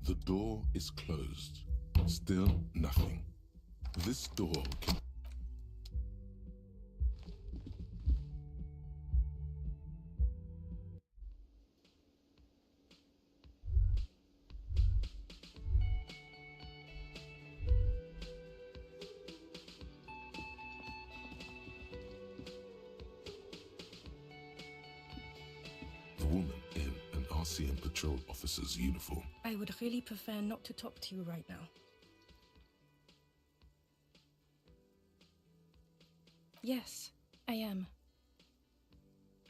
The door is closed. Still nothing. This door can... The woman in an RCM patrol officer's uniform. I would really prefer not to talk to you right now. Yes, I am.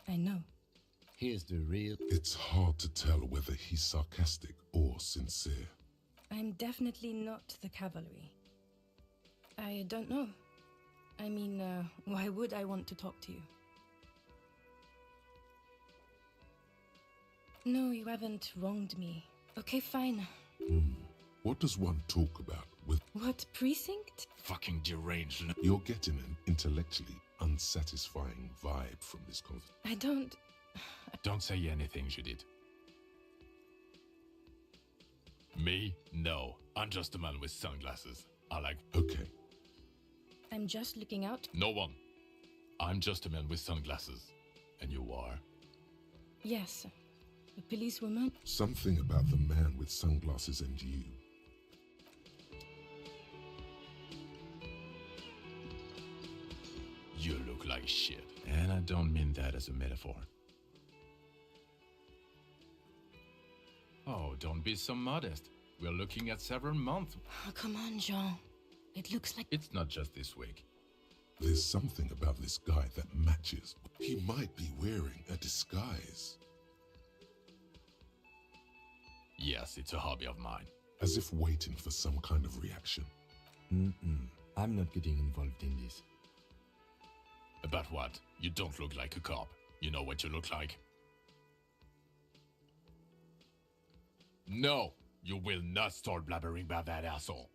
I know. Here's the real... It's hard to tell whether he's sarcastic or sincere. I'm definitely not the cavalry. I don't know. I mean, why would I want to talk to you? No, you haven't wronged me. Okay, fine. What does one talk about with... What, precinct? Fucking deranged. You're getting an intellectually unsatisfying vibe from this conversation. I don't... Don't say anything, Judith. Me? No. I'm just a man with sunglasses. I like... Okay. I'm just looking out. No one. I'm just a man with sunglasses. And you are? Yes. A policewoman? Something about the man with sunglasses and you. You look like shit. And I don't mean that as a metaphor. Oh, don't be so modest. We're looking at several months. Oh, come on, Jean. It looks like... It's not just this week. There's something about this guy that matches. He might be wearing a disguise. Yes, it's a hobby of mine. As if waiting for some kind of reaction. I'm not getting involved in this. About what? You don't look like a cop. You know what you look like? No! You will not start blabbering about that asshole.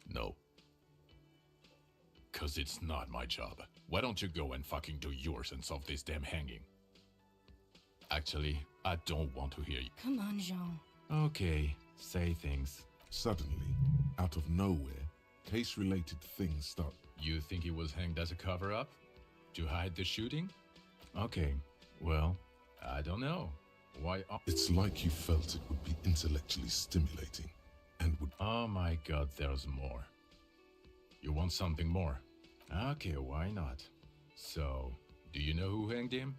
No. 'Cause it's not my job. Why don't you go and fucking do yours and solve this damn hanging? Actually, I don't want to hear you. Come on, Jean. Okay, say things. Suddenly, out of nowhere, case-related things start. You think he was hanged as a cover-up? To hide the shooting? Okay, well, I don't know. Why? It's like you felt it would be intellectually stimulating and would... Oh my god, there's more. You want something more? Okay, why not? So, do you know who hanged him?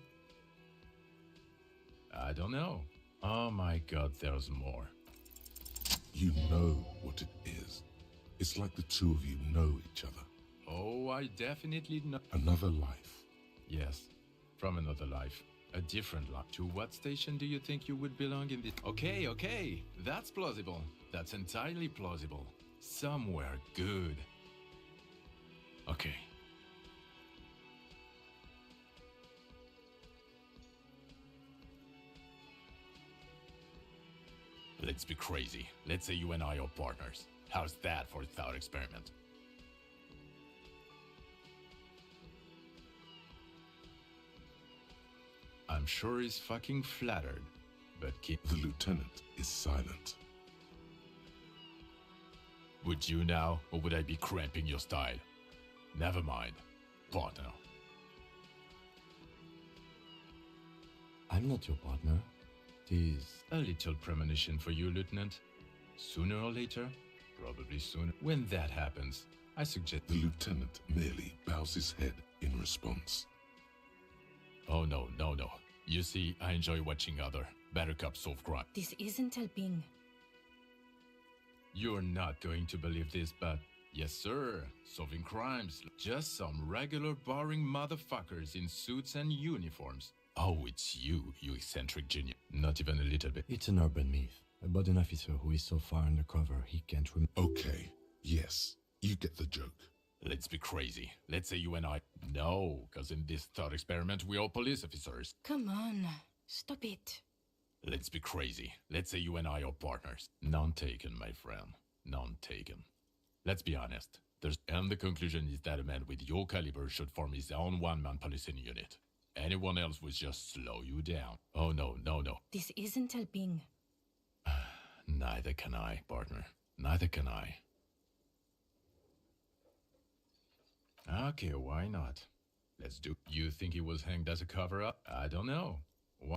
I don't know. Oh my god, there's more. You know what it is. It's like the two of you know each other. Oh, I definitely know. Another life. Yes, from another life. A different life. To what station do you think you would belong in this? Okay, that's plausible. That's entirely plausible. Somewhere good. Okay. Let's be crazy. Let's say you and I are partners. How's that for a thought experiment? I'm sure he's fucking flattered, but keep... The lieutenant is silent. Would you now, or would I be cramping your style? Never mind. Partner. I'm not your partner. It is... A little premonition for you, Lieutenant. Sooner or later, probably sooner. When that happens, I suggest... The lieutenant merely bows his head in response. Oh no. You see, I enjoy watching other better cops solve crime. This isn't helping. You're not going to believe this, but yes sir, solving crimes. Just some regular boring motherfuckers in suits and uniforms. Oh, it's you eccentric genius. Not even a little bit. It's an urban myth about an officer who is so far undercover he can't remember. Okay, yes, you get the joke. Let's be crazy. Let's say you and I... No, because in this thought experiment, we're all police officers. Come on, stop it. Let's be crazy. Let's say you and I are partners. None taken, my friend. None taken. Let's be honest. And the conclusion is that a man with your caliber should form his own one-man policing unit. Anyone else would just slow you down. Oh no. This isn't helping. Neither can I, partner. Neither can I. Okay, why not? Let's do. You think he was hanged as a cover-up? I don't know.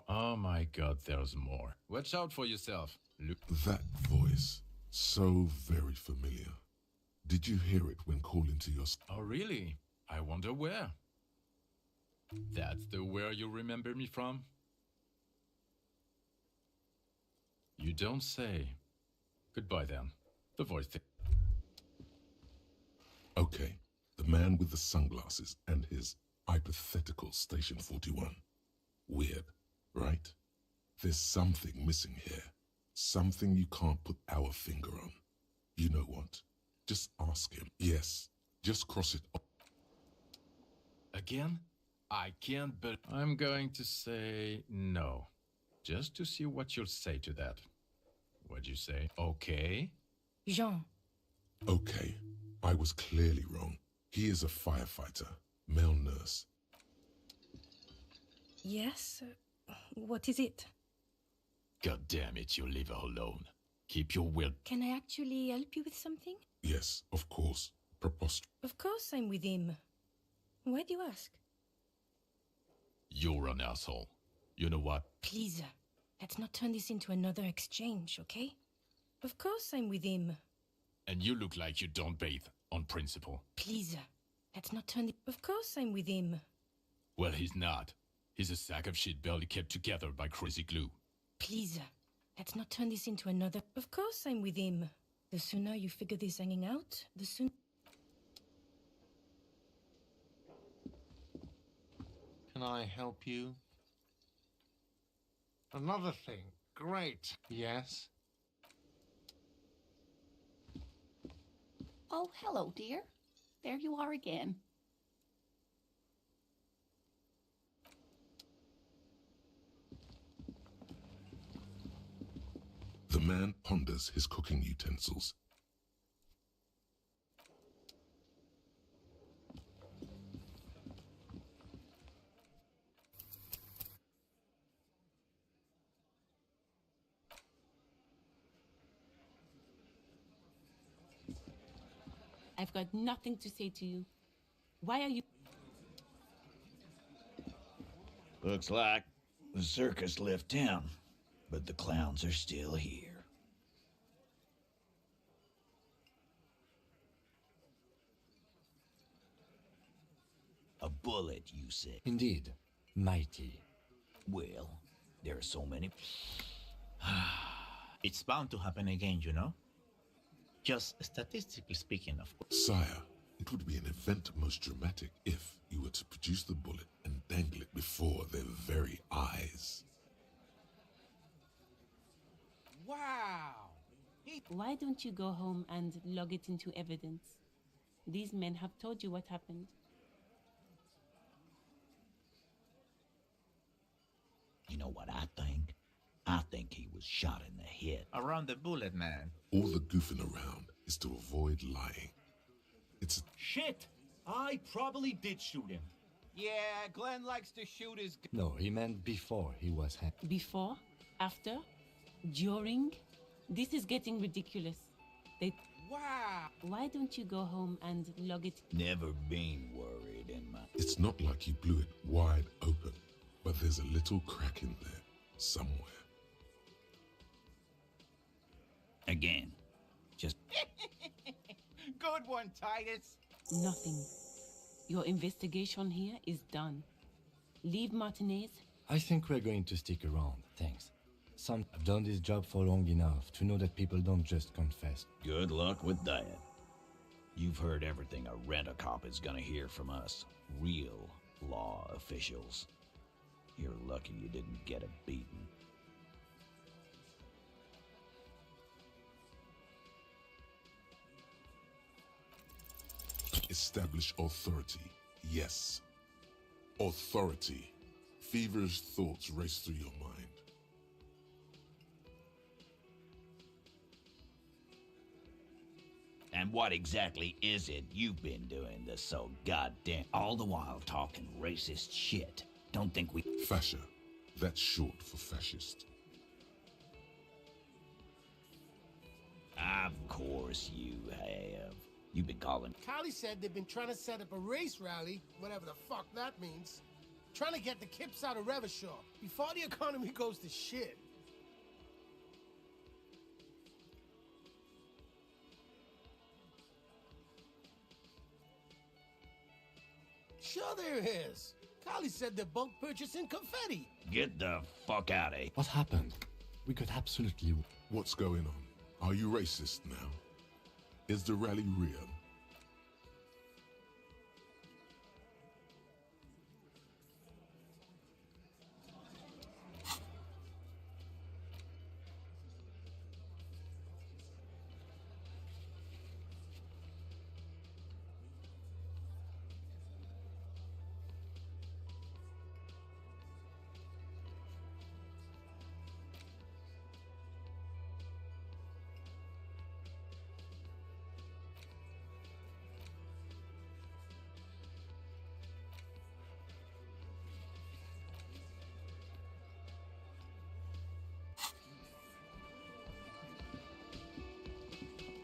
Oh my god, there's more. Watch out for yourself. Look. That voice, so very familiar. Did you hear it when calling to your... Oh, really? I wonder where. That's the where you remember me from? You don't say. Goodbye then. The voice thing. Okay, the man with the sunglasses and his hypothetical Station 41. Weird, right? There's something missing here. Something you can't put our finger on. You know what? Just ask him. Yes, just cross it off. Again? I can't, but I'm going to say no. Just to see what you'll say to that. What'd you say? Okay? Jean. Okay, I was clearly wrong. He is a firefighter, male nurse. Yes? What is it? God damn it, you leave her alone. Keep your will. Can I actually help you with something? Yes, of course. Preposterous. Of course I'm with him. Why do you ask? You're an asshole. You know what? Please, let's not turn this into another exchange, okay? Of course I'm with him. And you look like you don't bathe, on principle. Please, let's not turn it... Of course I'm with him. Well, he's not. He's a sack of shit barely kept together by crazy glue. Please, let's not turn this into another... Of course I'm with him. The sooner you figure this hanging out, the sooner... Can I help you? Another thing. Great. Yes? Oh, hello, dear. There you are again. The man ponders his cooking utensils. I've got nothing to say to you. Why are you... Looks like the circus left town, but the clowns are still here. A bullet, you said? Indeed, mighty. Well, there are so many. It's bound to happen again, you know? Just statistically speaking, of course. Sire, it would be an event most dramatic if you were to produce the bullet and dangle it before their very eyes. Wow! Why don't you go home and log it into evidence? These men have told you what happened. You know what I think? I think he was shot in the head. Around the bullet, man. All the goofing around is to avoid lying. It's Shit! I probably did shoot him. Yeah, Glenn likes to shoot his... No, he meant before he was hanged. Before? After? During? This is getting ridiculous. Wow! Why don't you go home and log it? Never been worried in my... It's not like he blew it wide open, but there's a little crack in there, somewhere. Again. Just... Good one, Titus. Nothing. Your investigation here is done. Leave Martinez. I think we're going to stick around, thanks. I've done this job for long enough to know that people don't just confess. Good luck with that. You've heard everything a rent-a-cop is gonna hear from us. Real law officials. You're lucky you didn't get a beating. Establish authority. Yes. Authority. Feverish thoughts race through your mind. And what exactly is it you've been doing that's so goddamn... All the while talking racist shit. Don't think we... Fascia. That's short for fascist. Of course you have. You've been calling. Kali said they've been trying to set up a race rally, whatever the fuck that means. Trying to get the kips out of Revachol before the economy goes to shit. Sure there is. Kali said they're bulk purchasing confetti. Get the fuck out of here. What happened? We got absolutely... What's going on? Are you racist now? Is the rally real?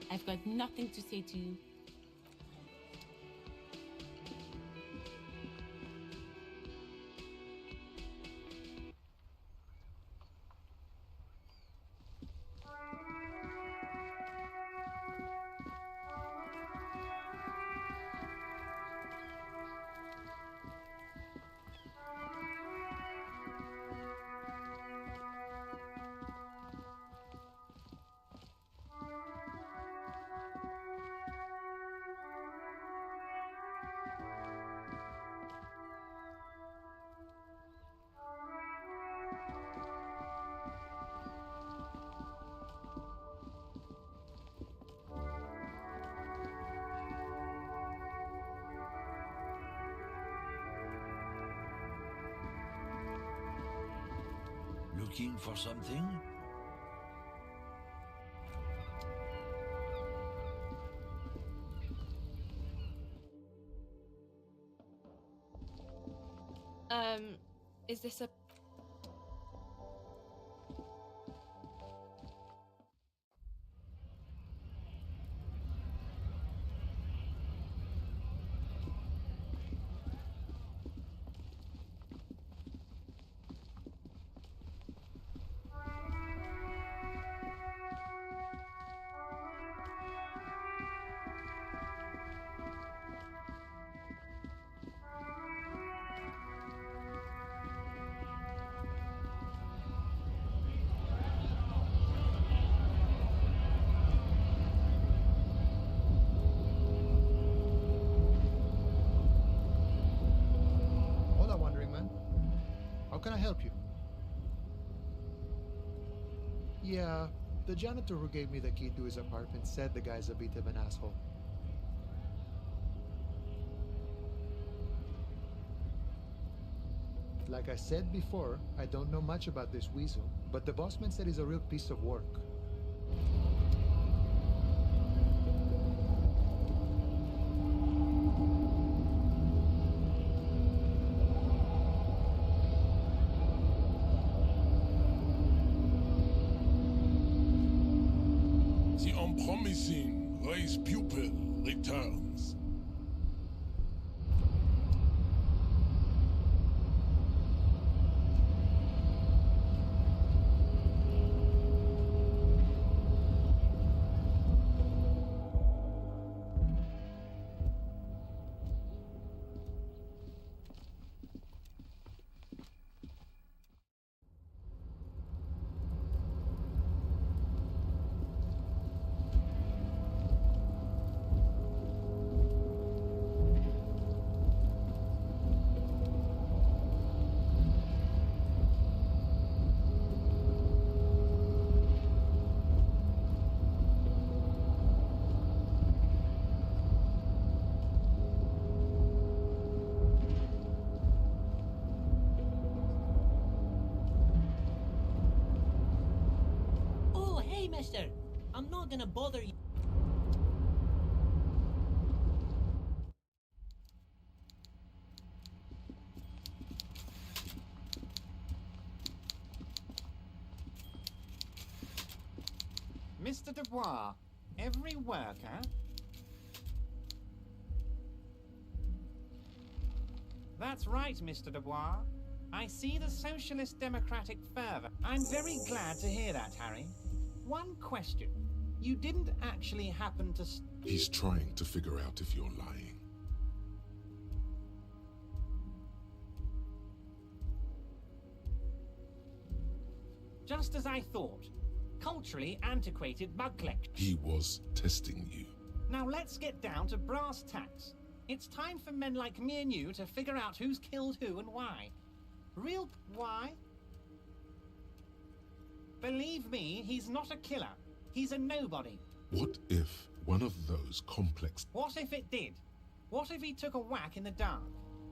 I've got nothing to say to you. Looking for something? Is this a... How can I help you? Yeah, the janitor who gave me the key to his apartment said the guy's a bit of an asshole. Like I said before, I don't know much about this weasel, but the bossman said he's a real piece of work. The unpromising race pupil returns. Mister, I'm not gonna bother you. Mr. Dubois, Every worker... That's right, Mr. Dubois. I see the socialist democratic fervor. I'm very glad to hear that, Harry. One question. You didn't actually happen to... He's trying to figure out if you're lying. Just as I thought. Culturally antiquated mug collection. He was testing you. Now let's get down to brass tacks. It's time for men like me and you to figure out who's killed who and why. Real... why? Believe me, he's not a killer. He's a nobody. What if one of those complex... What if it did? What if he took a whack in the dark?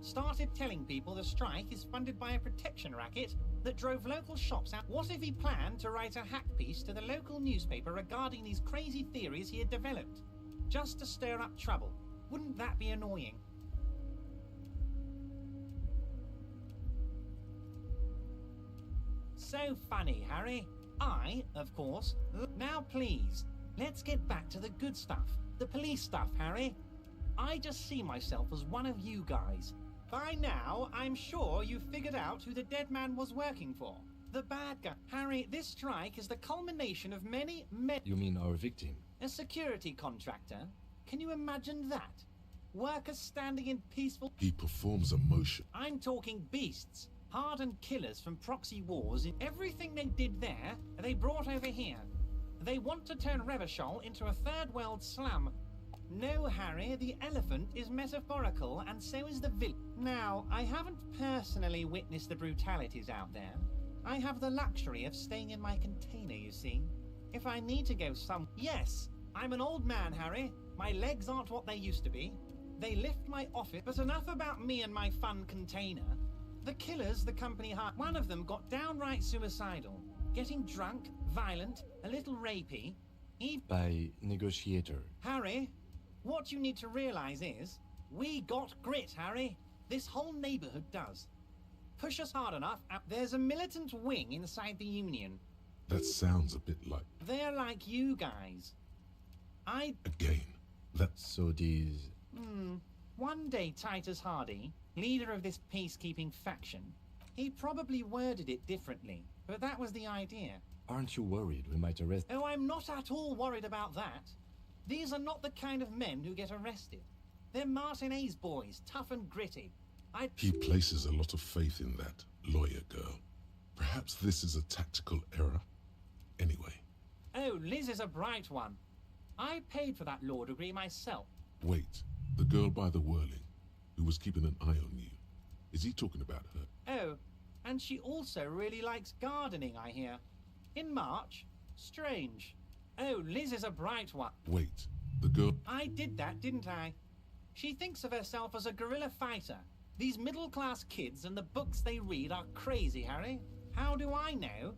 Started telling people the strike is funded by a protection racket that drove local shops out? What if he planned to write a hack piece to the local newspaper regarding these crazy theories he had developed? Just to stir up trouble. Wouldn't that be annoying? So funny, Harry. I, of course... Now please, let's get back to the good stuff. The police stuff, Harry. I just see myself as one of you guys. By now, I'm sure you've figured out who the dead man was working for. The bad guy. Harry, this strike is the culmination of many... You mean our victim? A security contractor? Can you imagine that? Workers standing in peaceful... He performs a motion. I'm talking beasts. Hardened killers from proxy wars. Everything they did there, they brought over here. They want to turn Revachol into a third world slum. No, Harry, the elephant is metaphorical, and so is the villain. Now, I haven't personally witnessed the brutalities out there. I have the luxury of staying in my container, you see. If I need to go some... Yes, I'm an old man, Harry. My legs aren't what they used to be. They lift my office, but enough about me and my fun container. The killers the company hired, one of them got downright suicidal. Getting drunk, violent, a little rapey. By negotiator. Harry, what you need to realize is, we got grit, Harry. This whole neighborhood does. Push us hard enough, there's a militant wing inside the Union. That sounds a bit like... They're like you guys. Again, that's... So these... One day Titus Hardy, leader of this peacekeeping faction, he probably worded it differently, but that was the idea. Aren't you worried we might arrest... Oh, I'm not at all worried about that. These are not the kind of men who get arrested. They're Martinez boys, tough and gritty. He places a lot of faith in that lawyer girl. Perhaps this is a tactical error. Anyway. Oh, Liz is a bright one. I paid for that law degree myself. Wait, the girl by the whirling, who was keeping an eye on you. Is he talking about her? Oh, and she also really likes gardening, I hear. In March? Strange. Oh, Liz is a bright one. Wait, the girl... I did that, didn't I? She thinks of herself as a guerrilla fighter. These middle-class kids and the books they read are crazy, Harry. How do I know?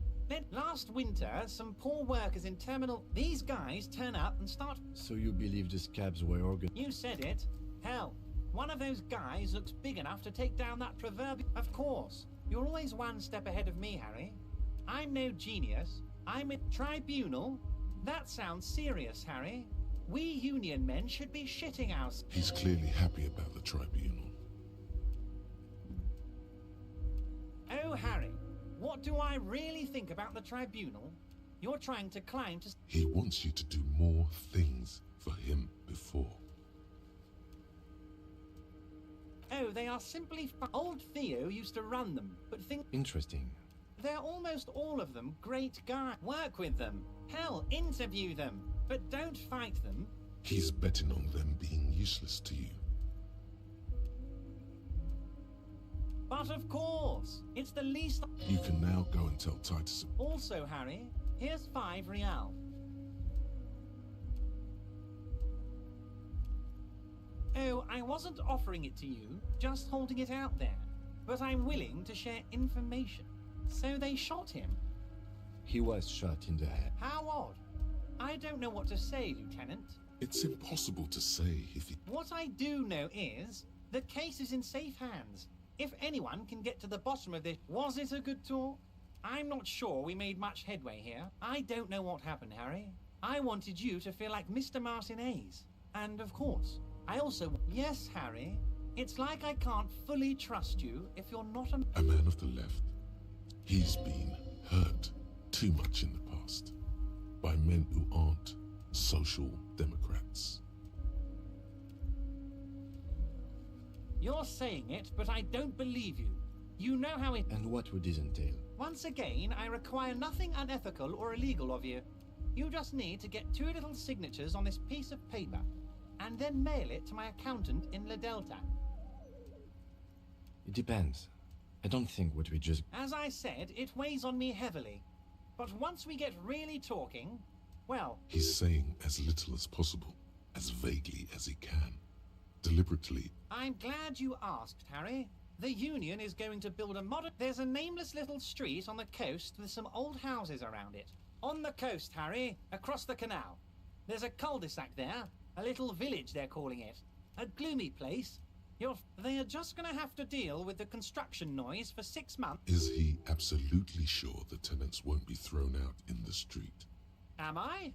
Last winter, some poor workers in terminal... These guys turn up and start... So you believe the scabs were organized? You said it. Hell, one of those guys looks big enough to take down that proverbial... Of course. You're always one step ahead of me, Harry. I'm no genius. I'm a tribunal. That sounds serious, Harry. We Union men should be shitting ours. He's clearly happy about the tribunal. Oh, Harry, what do I really think about the tribunal? You're trying to climb to... He wants you to do more things for him before. Oh, they are simply... Old Theo used to run them, but think... Interesting. They're almost all of them great guys. Work with them. Hell, interview them. But don't fight them. He's betting on them being useless to you. But of course, it's the least... You can now go and tell Titus... Also, Harry, here's 5 real. Oh, I wasn't offering it to you, just holding it out there. But I'm willing to share information. So they shot him. He was shot in the head. How odd. I don't know what to say, Lieutenant. It's impossible to say if he... What I do know is, the case is in safe hands. If anyone can get to the bottom of this... Was it a good talk? I'm not sure we made much headway here. I don't know what happened, Harry. I wanted you to feel like Mr. Martinez. And of course, I also... Yes, Harry, it's like I can't fully trust you if you're not a man of the left. He's been hurt too much in the past by men who aren't social democrats. You're saying it, but I don't believe you. You know how it... And what would this entail? Once again, I require nothing unethical or illegal of you. You just need to get 2 little signatures on this piece of paper, and then mail it to my accountant in La Delta. It depends. I don't think what we just... As I said, it weighs on me heavily. But once we get really talking, well... He's saying as little as possible, as vaguely as he can. Deliberately. I'm glad you asked, Harry. The Union is going to build a modern... There's a nameless little street on the coast with some old houses around it. On the coast, Harry, across the canal. There's a cul-de-sac there. A little village, they're calling it. A gloomy place. They are just going to have to deal with the construction noise for 6 months. Is he absolutely sure the tenants won't be thrown out in the street? Am I?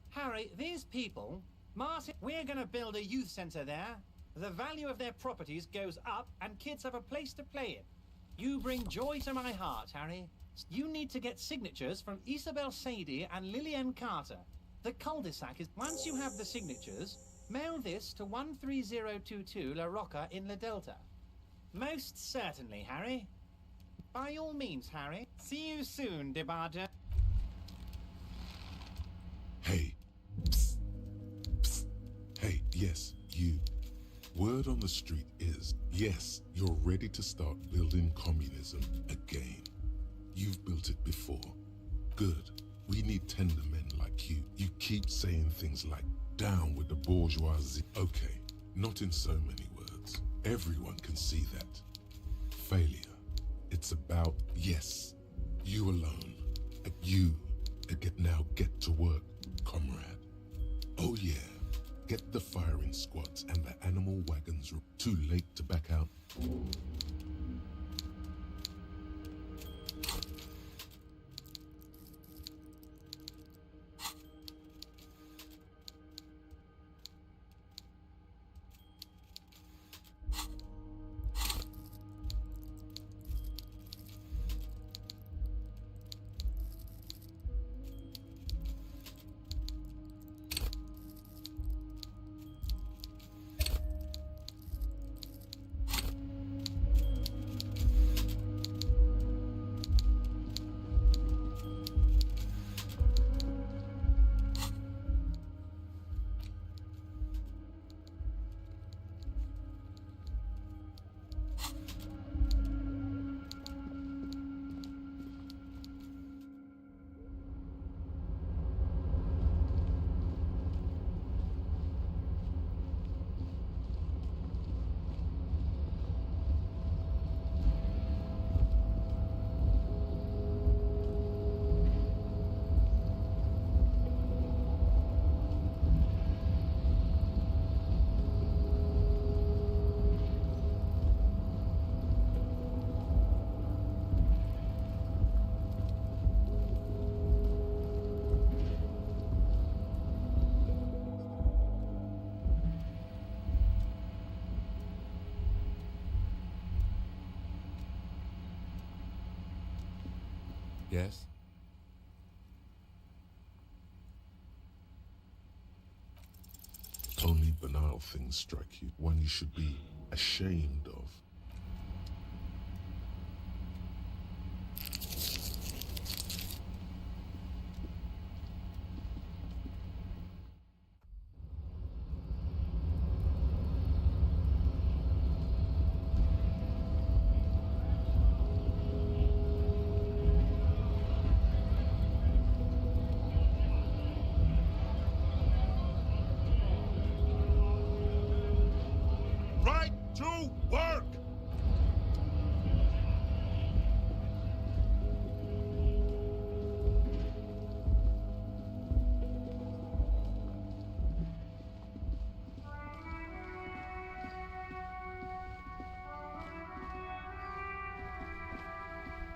Harry, these people... Martin, we're going to build a youth centre there. The value of their properties goes up and kids have a place to play in. You bring joy to my heart, Harry. You need to get signatures from Isabel Sadie and Lillian Carter. The cul-de-sac is... Once you have the signatures, mail this to 13022 La Rocca in La Delta. Most certainly, Harry. By all means, Harry. See you soon, DeBarger. Hey. Psst. Psst. Hey, yes, you. Word on the street is, yes, you're ready to start building communism again. You've built it before. Good. We need tender men like you. You keep saying things like, down with the bourgeoisie. Okay, not in so many words. Everyone can see that. Failure. It's about, yes, you alone. You. Get to work, comrade. Oh yeah. Get the firing squads and the animal wagons. Too late to back out. Yes? Only banal things strike you, one you should be ashamed of.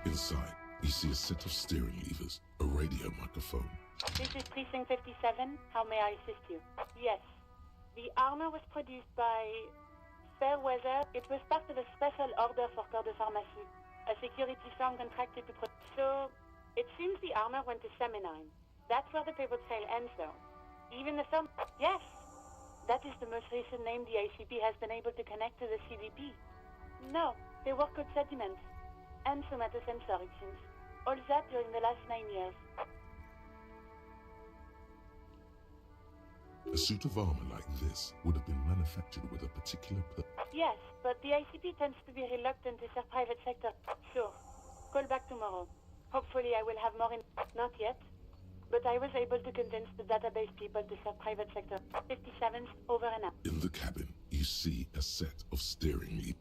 Inside, you see a set of steering levers, a radio microphone, This is Precinct 57. How may I assist you? Yes. The armor was produced by Fairweather. It was part of a special order for Corps de Pharmacie, a security firm contracted to So, it seems the armor went to Seminine. That's where the paper trail ends, though. Even the firm... Yes! That is the most recent name the ACP has been able to connect to the CDP. No, they work with sediments and somatosensor, it seems. All that during the last 9 years. A suit of armor like this would have been manufactured with a particular Yes, but the ICP tends to be reluctant to serve private sector. Sure. Call back tomorrow. Hopefully I will have more in... Not yet. But I was able to convince the database people to serve private sector. 57's over and out. In the cabin, you see a set of steering levers.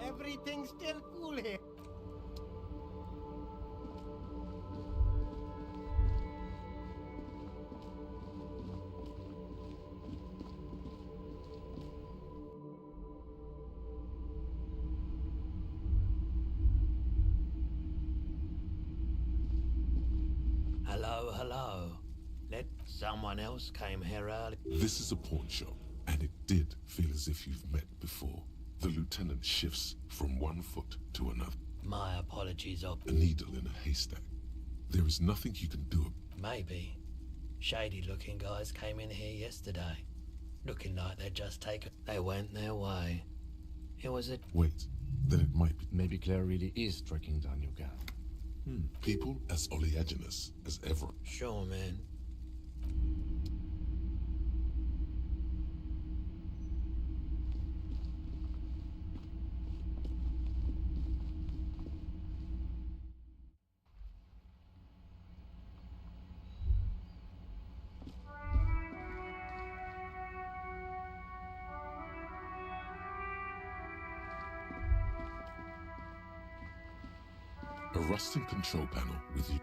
Everything's still cool here. Hello, hello. Someone else came here early. This is a pawn shop, and it did feel as if you've met before. The lieutenant shifts from one foot to another. My apologies, A needle in a haystack. There is nothing you can do. Maybe. Shady-looking guys came in here yesterday. Looking like they'd just taken... They went their way. It was a... Wait, then it might be... Maybe Claire really is tracking down your gun. People as oleaginous as ever. Sure, man. A rusting control panel with you.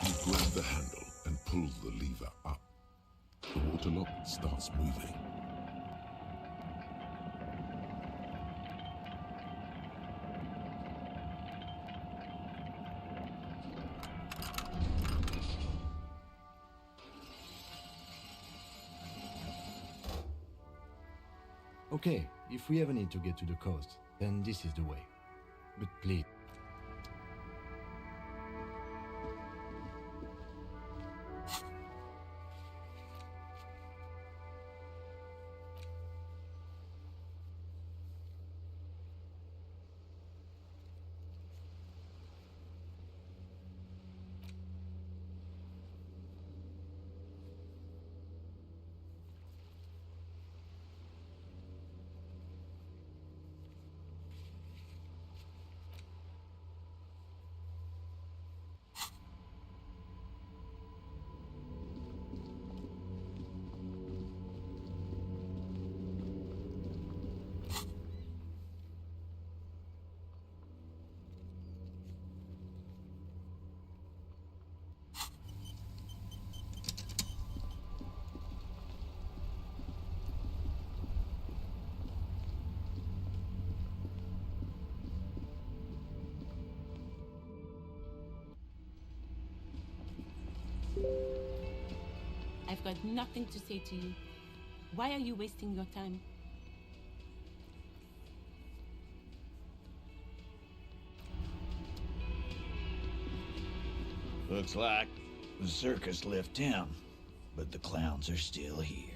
You grab the handle and pull the lever up. The water lock starts moving. Okay, if we ever need to get to the coast, then this is the way. But please... I've got nothing to say to you. Why are you wasting your time? Looks like the circus left town, but the clowns are still here.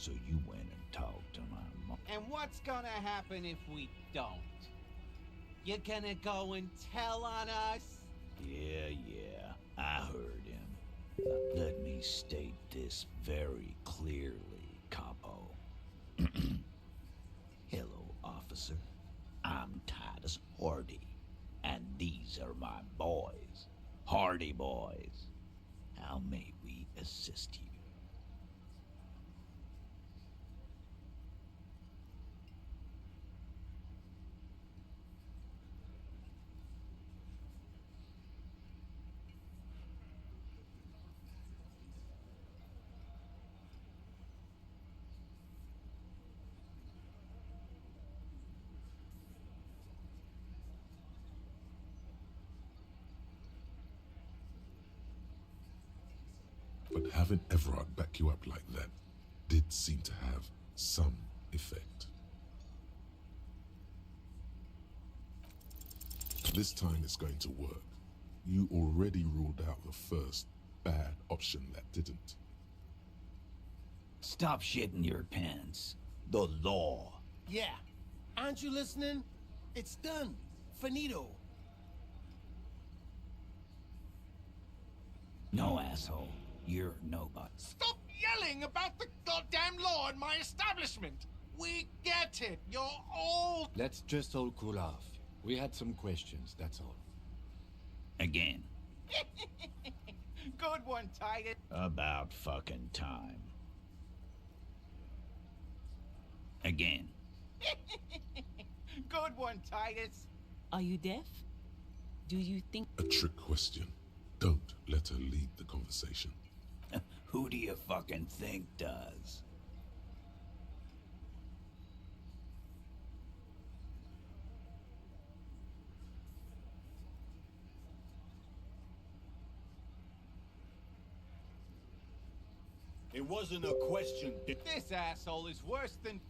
So you went and talked to my mom. And what's gonna happen if we don't? You're gonna go and tell on us? Yeah, I heard him. Let me state this very clearly, Capo. Hello, officer. I'm Titus Hardy, and these are my boys. Hardy boys. How may we assist you? But having Everard back you up like that did seem to have some effect. This time it's going to work. You already ruled out the first bad option that didn't. Stop shitting your pants. The law. Yeah. Aren't you listening? It's done. Finito. No, asshole. You're nobody. Stop yelling about the goddamn law in my establishment! We get it! You're old! Let's just all cool off. We had some questions, that's all. Again. Good one, Titus. About fucking time. Again. Good one, Titus. Are you deaf? Do you think... A trick question. Don't let her lead the conversation. Who do you fucking think does? It wasn't a question. This asshole is worse than...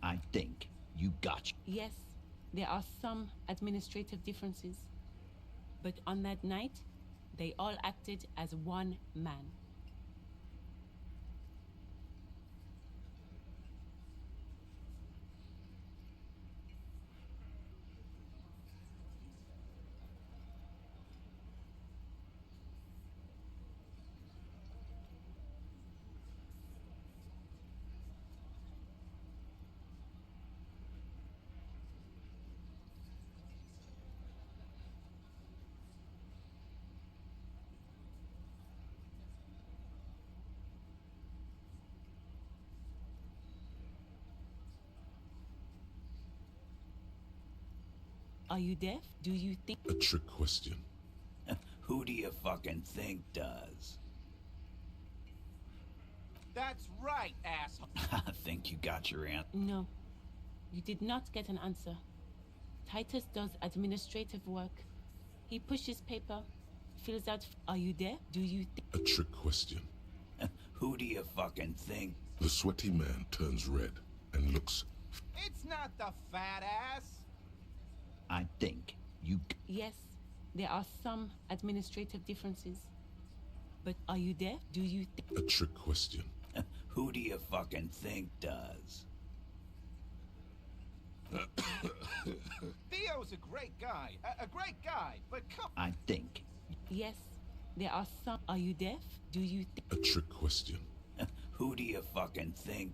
I think you got... Yes, there are some administrative differences. But on that night, they all acted as one man. Are you deaf? Do you think... A trick question. Who do you fucking think does? That's right, asshole. I think you got your answer. No, you did not get an answer. Titus does administrative work. He pushes paper, fills out... Are you there? Do you think... A trick question. Who do you fucking think? The sweaty man turns red and looks... It's not the fat ass. I think you... Yes, there are some administrative differences. But are you there? Do you think... A trick question. Who do you fucking think does? Theo's a great guy. A great guy, but come... I think... Yes, there are some... Are you deaf? Do you think... A trick question. Who do you fucking think...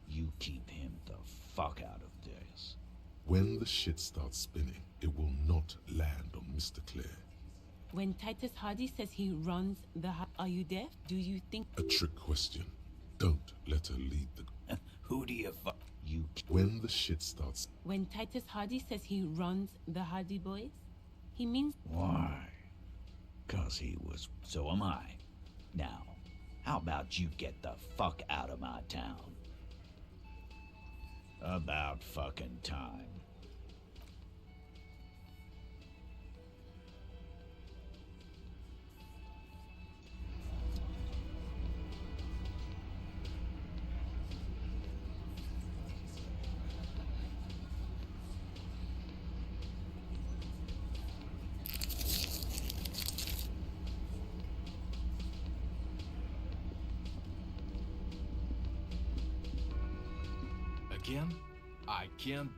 You keep him the fuck out of this. When the shit starts spinning, it will not land on Mr. Clare. When Titus Hardy says he runs the... Are you deaf? Do you think... A trick question. Don't let her lead the... Who do you fuck... You... When the shit starts... When Titus Hardy says he runs the Hardy Boys, he means... Why? 'Cause he was... So am I. Now, how about you get the fuck out of my town? About fucking time. I can't.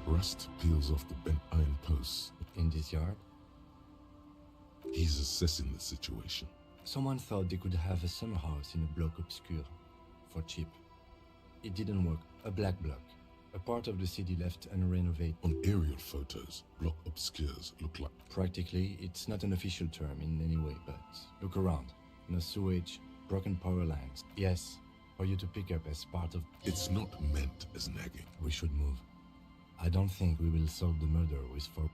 Rust peels off the bent iron posts. In this yard? He's assessing the situation. Someone thought they could have a summer house in a block obscure. For cheap. It didn't work. A black block. A part of the city left unrenovated. On aerial photos, block obscures look like... Practically, it's not an official term in any way, but look around. No sewage, broken power lines. Yes, for you to pick up as part of... It's not meant as nagging. We should move. I don't think we will solve the murder with for...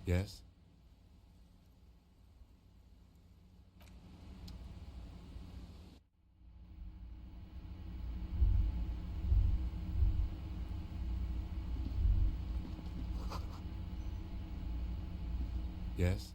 Yes? Yes?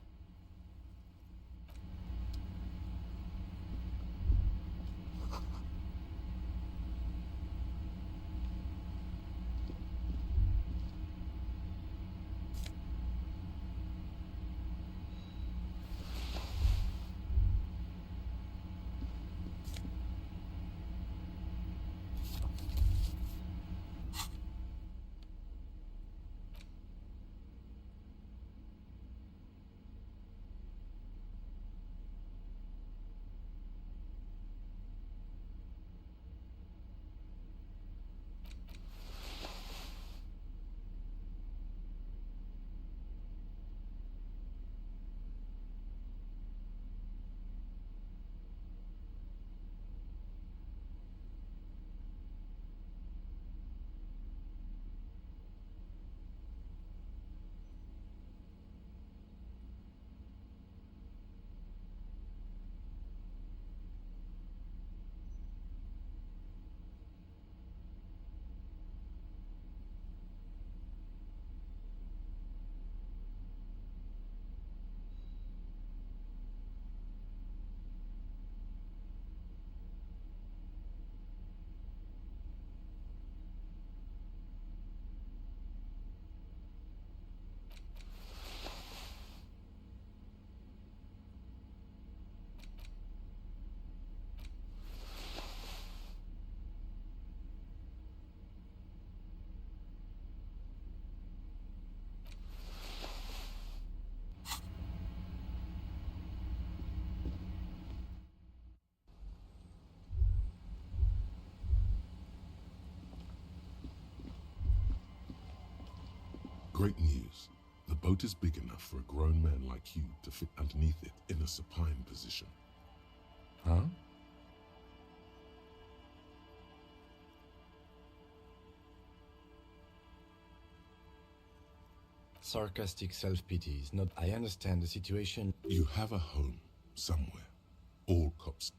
Great news. The boat is big enough for a grown man like you to fit underneath it in a supine position. Huh? Sarcastic self-pity is not... I understand the situation. You have a home somewhere. All cops.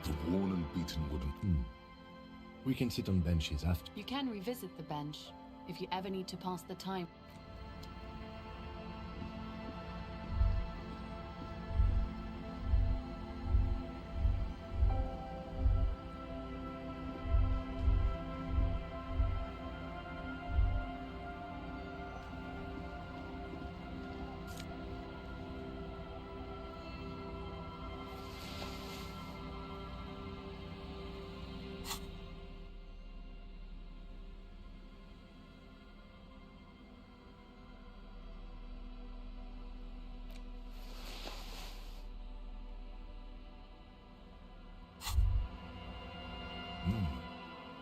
The worn and beaten wooden... We can sit on benches after. You can revisit the bench if you ever need to pass the time.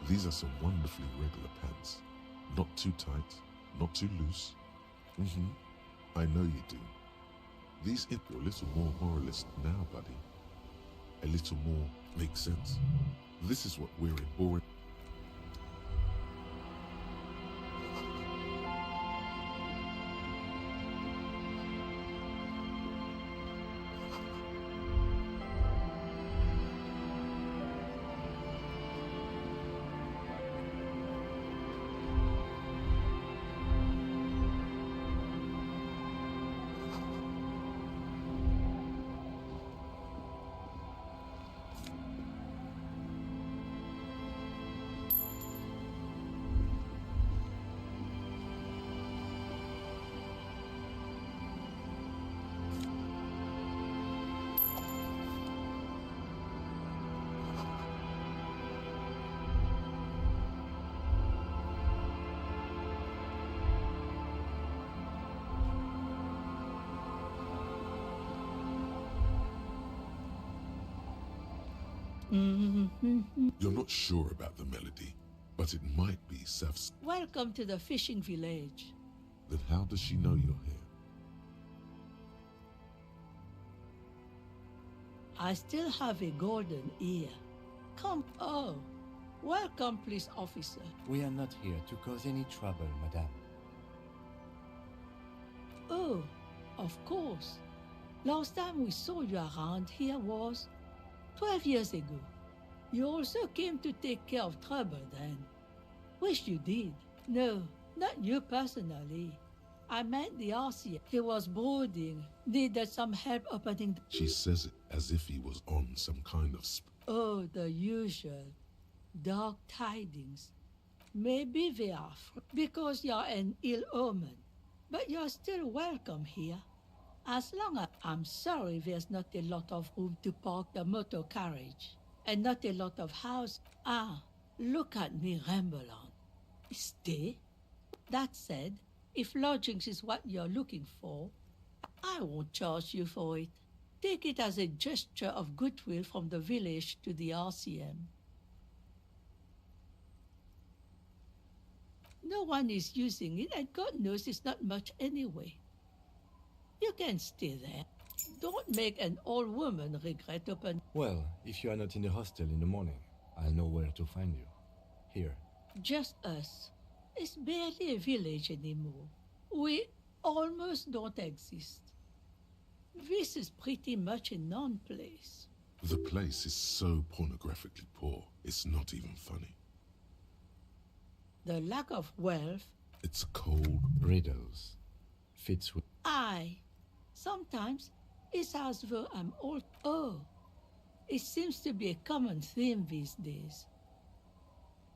These are some wonderfully regular pants. Not too tight, not too loose. I know you do. You're a little more moralist now, buddy. A little more Makes sense. This is what we're in boring. You're not sure about the melody, but it might be Saf's. Welcome to the fishing village. Then how does she know you're here? I still have a golden ear. Come, oh, welcome, police officer. We are not here to cause any trouble, madame. Oh, of course. Last time we saw you around here was 12 years ago. You also came to take care of trouble then. Wish you did. No, not you personally. I meant the RC. He was brooding, needed some help opening the... She says it as if he was on some kind of Oh, the usual. Dark tidings. Maybe they are because you're an ill omen. But you're still welcome here. As long as I'm sorry there's not a lot of room to park the motor carriage. And not a lot of house. Ah, look at me ramble on. Stay. That said, if lodgings is what you're looking for, I won't charge you for it. Take it as a gesture of goodwill from the village to the RCM. No one is using it, and God knows it's not much anyway. You can stay there. Don't make an old woman regret opening. Well, if you are not in the hostel in the morning, I'll know where to find you. Here. Just us. It's barely a village anymore. We almost don't exist. This is pretty much a non-place. The place is so pornographically poor, it's not even funny. The lack of wealth... It's cold. Riddles. Fits with... Sometimes it's as though I'm old. Oh, it seems to be a common theme these days.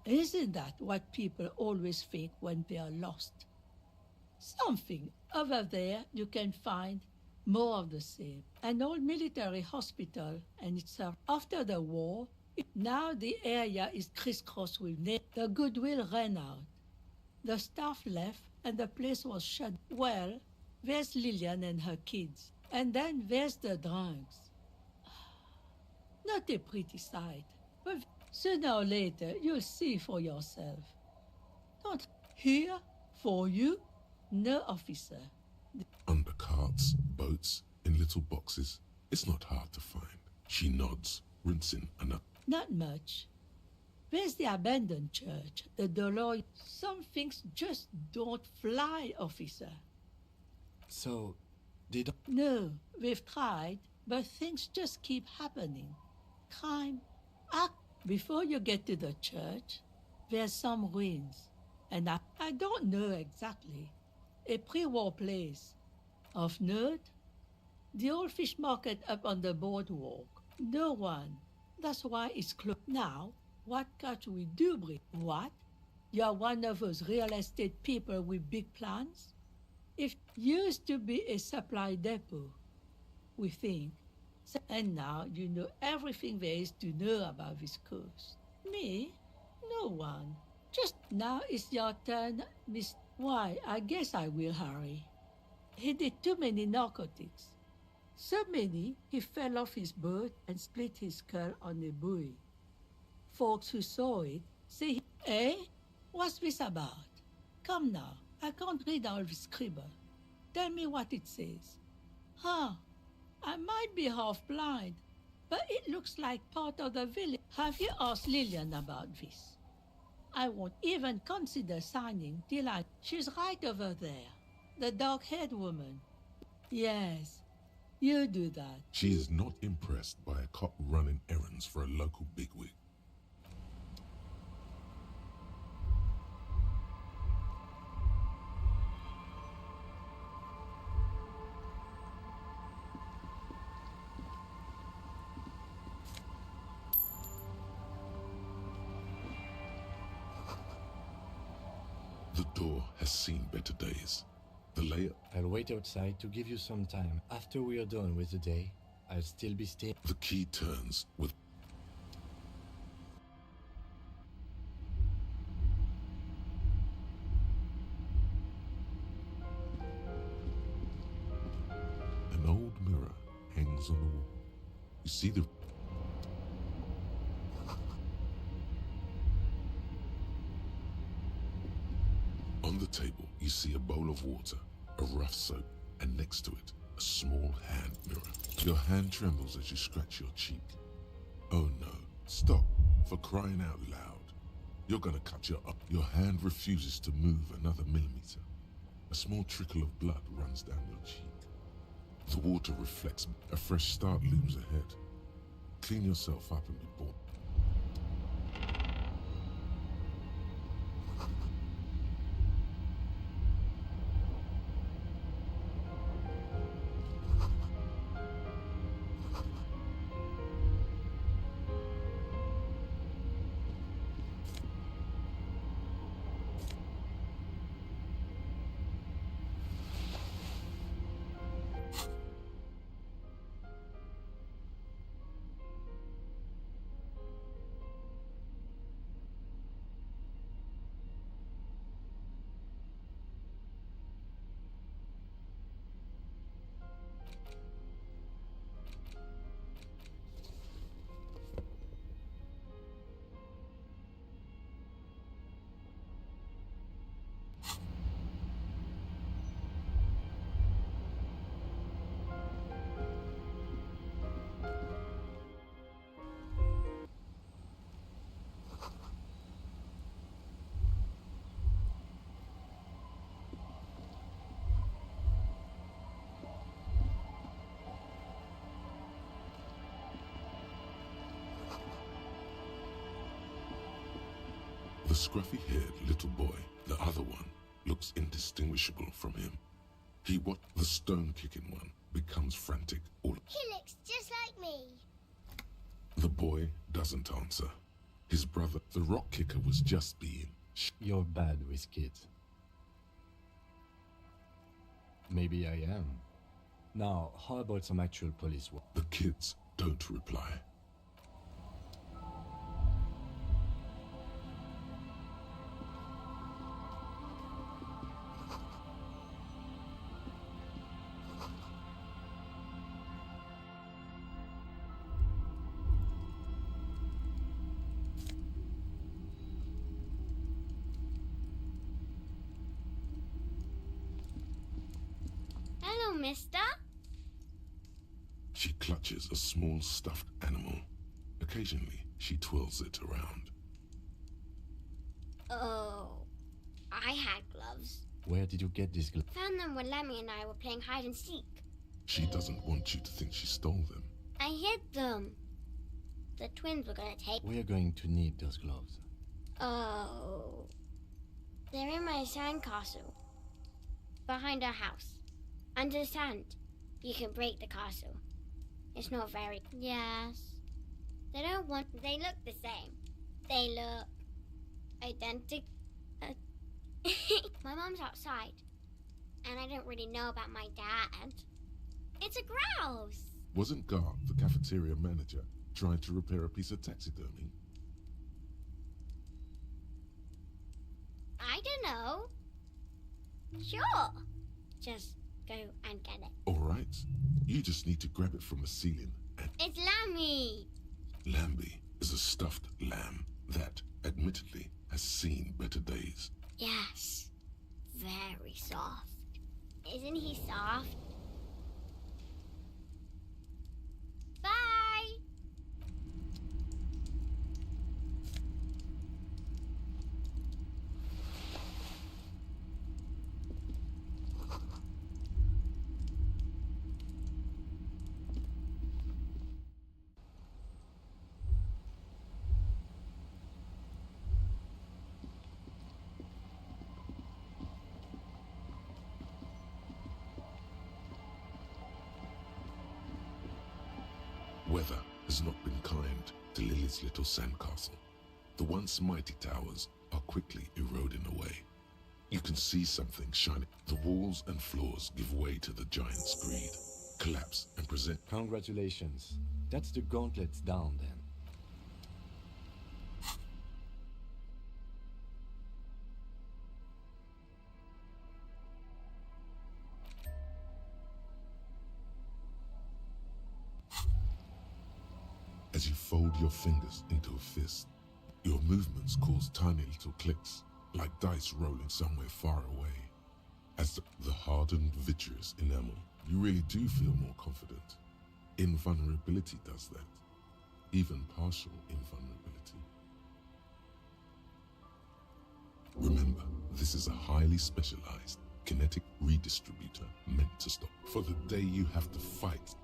Isn't that what people always think when they are lost? Something over there you can find more of the same. An old military hospital, and it's after the war. Now the area is crisscrossed with the goodwill ran out. The staff left and the place was shut. Well, there's Lillian and her kids. And then there's the drunks. Not a pretty sight, but sooner or later you'll see for yourself. Not here for you? No, officer. Under carts, boats, in little boxes. It's not hard to find. She nods, rinsing enough. Not much. There's the abandoned church, the Dolor. Some things just don't fly, officer. So, No, we've tried, but things just keep happening. Crime. Before you get to the church, there's some ruins. And I don't know exactly. A pre-war place. Of note, the old fish market up on the boardwalk. No one. That's why it's closed. Now, what catch we do bring? What? You're one of those real estate people with big plans? It used to be a supply depot, we think. And now you know everything there is to know about this coast. Me? No one. Just now it's your turn, Miss... Why, I guess I will hurry. He did too many narcotics. So many, he fell off his boat and split his skull on a buoy. Folks who saw it say, eh? What's this about? Come now, I can't read all this scribble. Tell me what it says. I might be half blind, but it looks like part of the village. Have you asked Lillian about this? I won't even consider signing till I... She's right over there. The dark-haired woman. Yes, you do that. She is not impressed by a cop running errands for a local bigwig. The door has seen better days. The layer... I'll wait outside to give you some time. After we are done with the day, I'll still be staying. The key turns with... An old mirror hangs on the wall. You see the... On the table, you see a bowl of water, a rough soap, and next to it, a small hand mirror. Your hand trembles as you scratch your cheek. Oh no, stop, for crying out loud. You're gonna cut your up. Your hand refuses to move another millimeter. A small trickle of blood runs down your cheek. The water reflects. A fresh start looms ahead. Clean yourself up and be born. The scruffy-haired little boy, the other one, looks indistinguishable from him. The stone-kicking one, becomes frantic. He looks just like me. The boy doesn't answer. His brother, the rock kicker, was just being... You're bad with kids. Maybe I am. Now, how about some actual police work? The kids don't reply. Hello, mister. She clutches a small stuffed animal. Occasionally, she twirls it around. Oh, I had gloves. Where did you get these gloves? Found them when Lemmy and I were playing hide and seek. She doesn't want you to think she stole them. I hid them. The twins were gonna take... We are going to need those gloves. Oh. They're in my sandcastle. Behind our house. Under the sand. You can break the castle. It's not very... Yes. They don't want... They look the same. They look... identical. My mom's outside. And I don't really know about my dad. It's a grouse. Wasn't Garth, the cafeteria manager, trying to repair a piece of taxidermy? I don't know. Sure. Just go and get it. All right. You just need to grab it from the ceiling and... It's Lammy. Lambie is a stuffed lamb that, admittedly, has seen better days. Yes. Very soft. Isn't he soft? Bye. weather has not been kind to Lily's little sandcastle. The once mighty towers are quickly eroding away. You can see something shining. The walls and floors give way to the giant's greed, collapse and present. Congratulations. That's the gauntlets down then. As you fold your fingers into a fist, your movements cause tiny little clicks, like dice rolling somewhere far away. As the hardened, vitreous enamel, you really do feel more confident. Invulnerability does that. Even partial invulnerability. Remember, this is a highly specialized kinetic redistributor meant to stop. For the day you have to fight.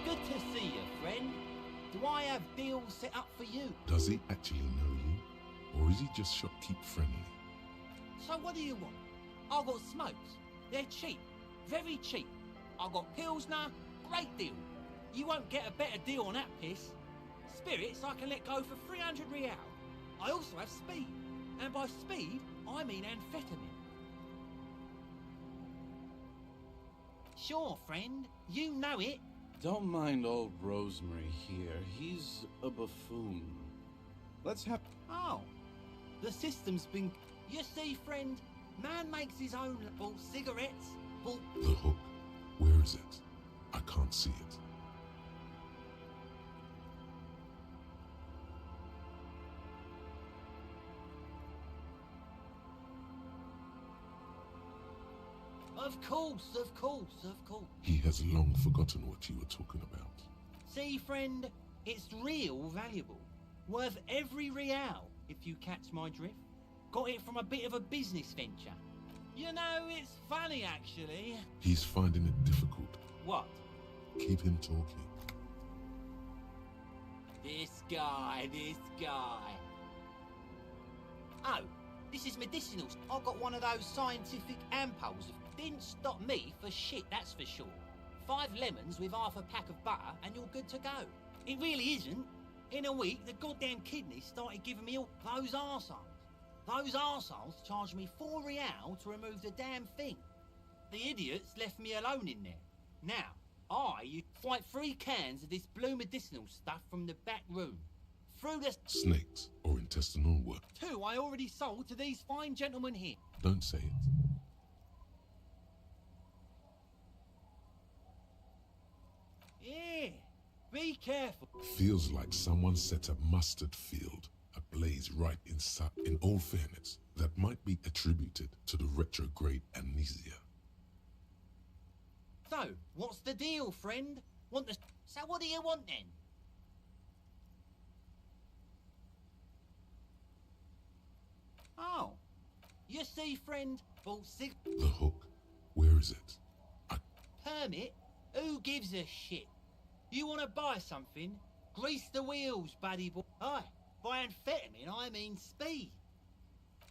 Good to see you, friend. Do I have deals set up for you? Does he actually know you? Or is he just shopkeep friendly? So what do you want? I've got smokes. They're cheap. Very cheap. I've got Pilsner. Great deal. You won't get a better deal on that piss. Spirits I can let go for 300 real. I also have speed. And by speed, I mean amphetamine. Sure, friend. You know it. Don't mind old Rosemary here. He's a buffoon. Let's have... Oh. The system's been... You see, friend, man makes his own little cigarettes. The hook. Where is it? I can't see it. Of course, of course, of course. He has long forgotten what you were talking about. See, friend, it's real valuable. Worth every real, if you catch my drift. Got it from a bit of a business venture. You know, it's funny, actually. He's finding it difficult. What? Keep him talking. This guy. Oh, this is medicinals. I got one of those scientific ampoules. Didn't stop me for shit, that's for sure. 5 lemons with half a pack of butter and you're good to go. It really isn't. In a week, the goddamn kidneys started giving me all those arseholes. Those arseholes charged me 4 real to remove the damn thing. The idiots left me alone in there. Now, I fight 3 cans of this blue medicinal stuff from the back room. Through the... Snakes or intestinal work. 2 I already sold to these fine gentlemen here. Don't say it. Yeah, be careful. Feels like someone set a mustard field ablaze right inside. In all fairness, that might be attributed to the retrograde amnesia. So, what's the deal, friend? So what do you want then? Oh. You see, friend, bought six... The hook. Where is it? Permit? Who gives a shit? You want to buy something? Grease the wheels, buddy boy. Aye, by amphetamine, I mean speed.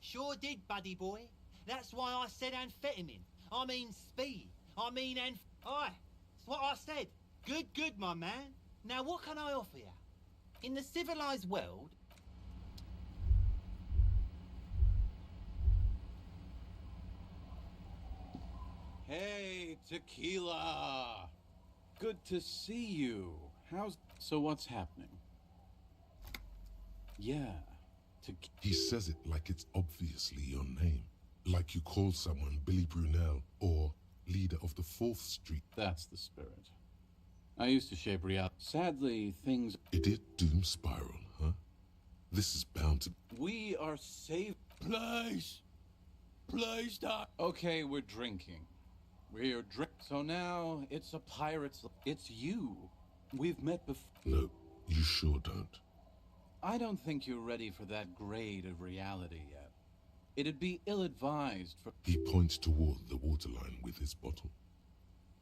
Sure did, buddy boy. That's why I said amphetamine. I mean speed. I mean Aye, that's what I said. Good, good, my man. Now, what can I offer you? In the civilized world... Hey, Tequila! Good to see you. So what's happening? Yeah, He says it like it's obviously your name. Like you call someone Billy Brunel or leader of the 4th Street. That's the spirit. I used to shape reality. Sadly, things... It did doom spiral, huh? This is bound to... We are safe. Please! Please stop! Okay, we're drinking. We're so now it's a pirate's... It's you. We've met before. No, you sure don't. I don't think you're ready for that grade of reality yet. It'd be ill-advised for... He points toward the waterline with his bottle.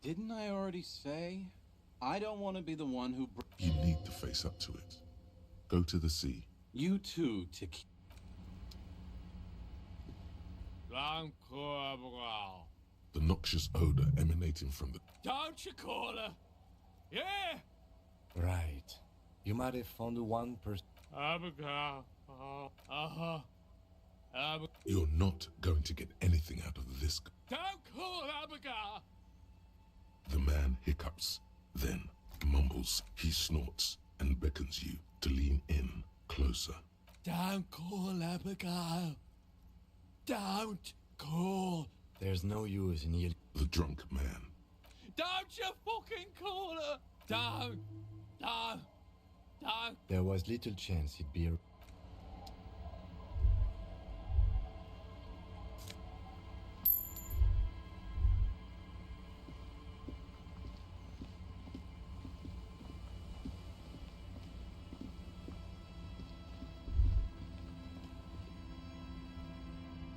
Didn't I already say? I don't want to be the one who... You need to face up to it. Go to the sea. You too, Tiki. The noxious odor emanating from the... Don't you call her? Yeah! Right. You might have found one person. Abigail. You're not going to get anything out of this. Don't call Abigail! The man hiccups, then mumbles. He snorts and beckons you to lean in closer. Don't call Abigail. Don't call. There's no use in you. The drunk man. Don't you fucking call her. Don't. There was little chance he'd be...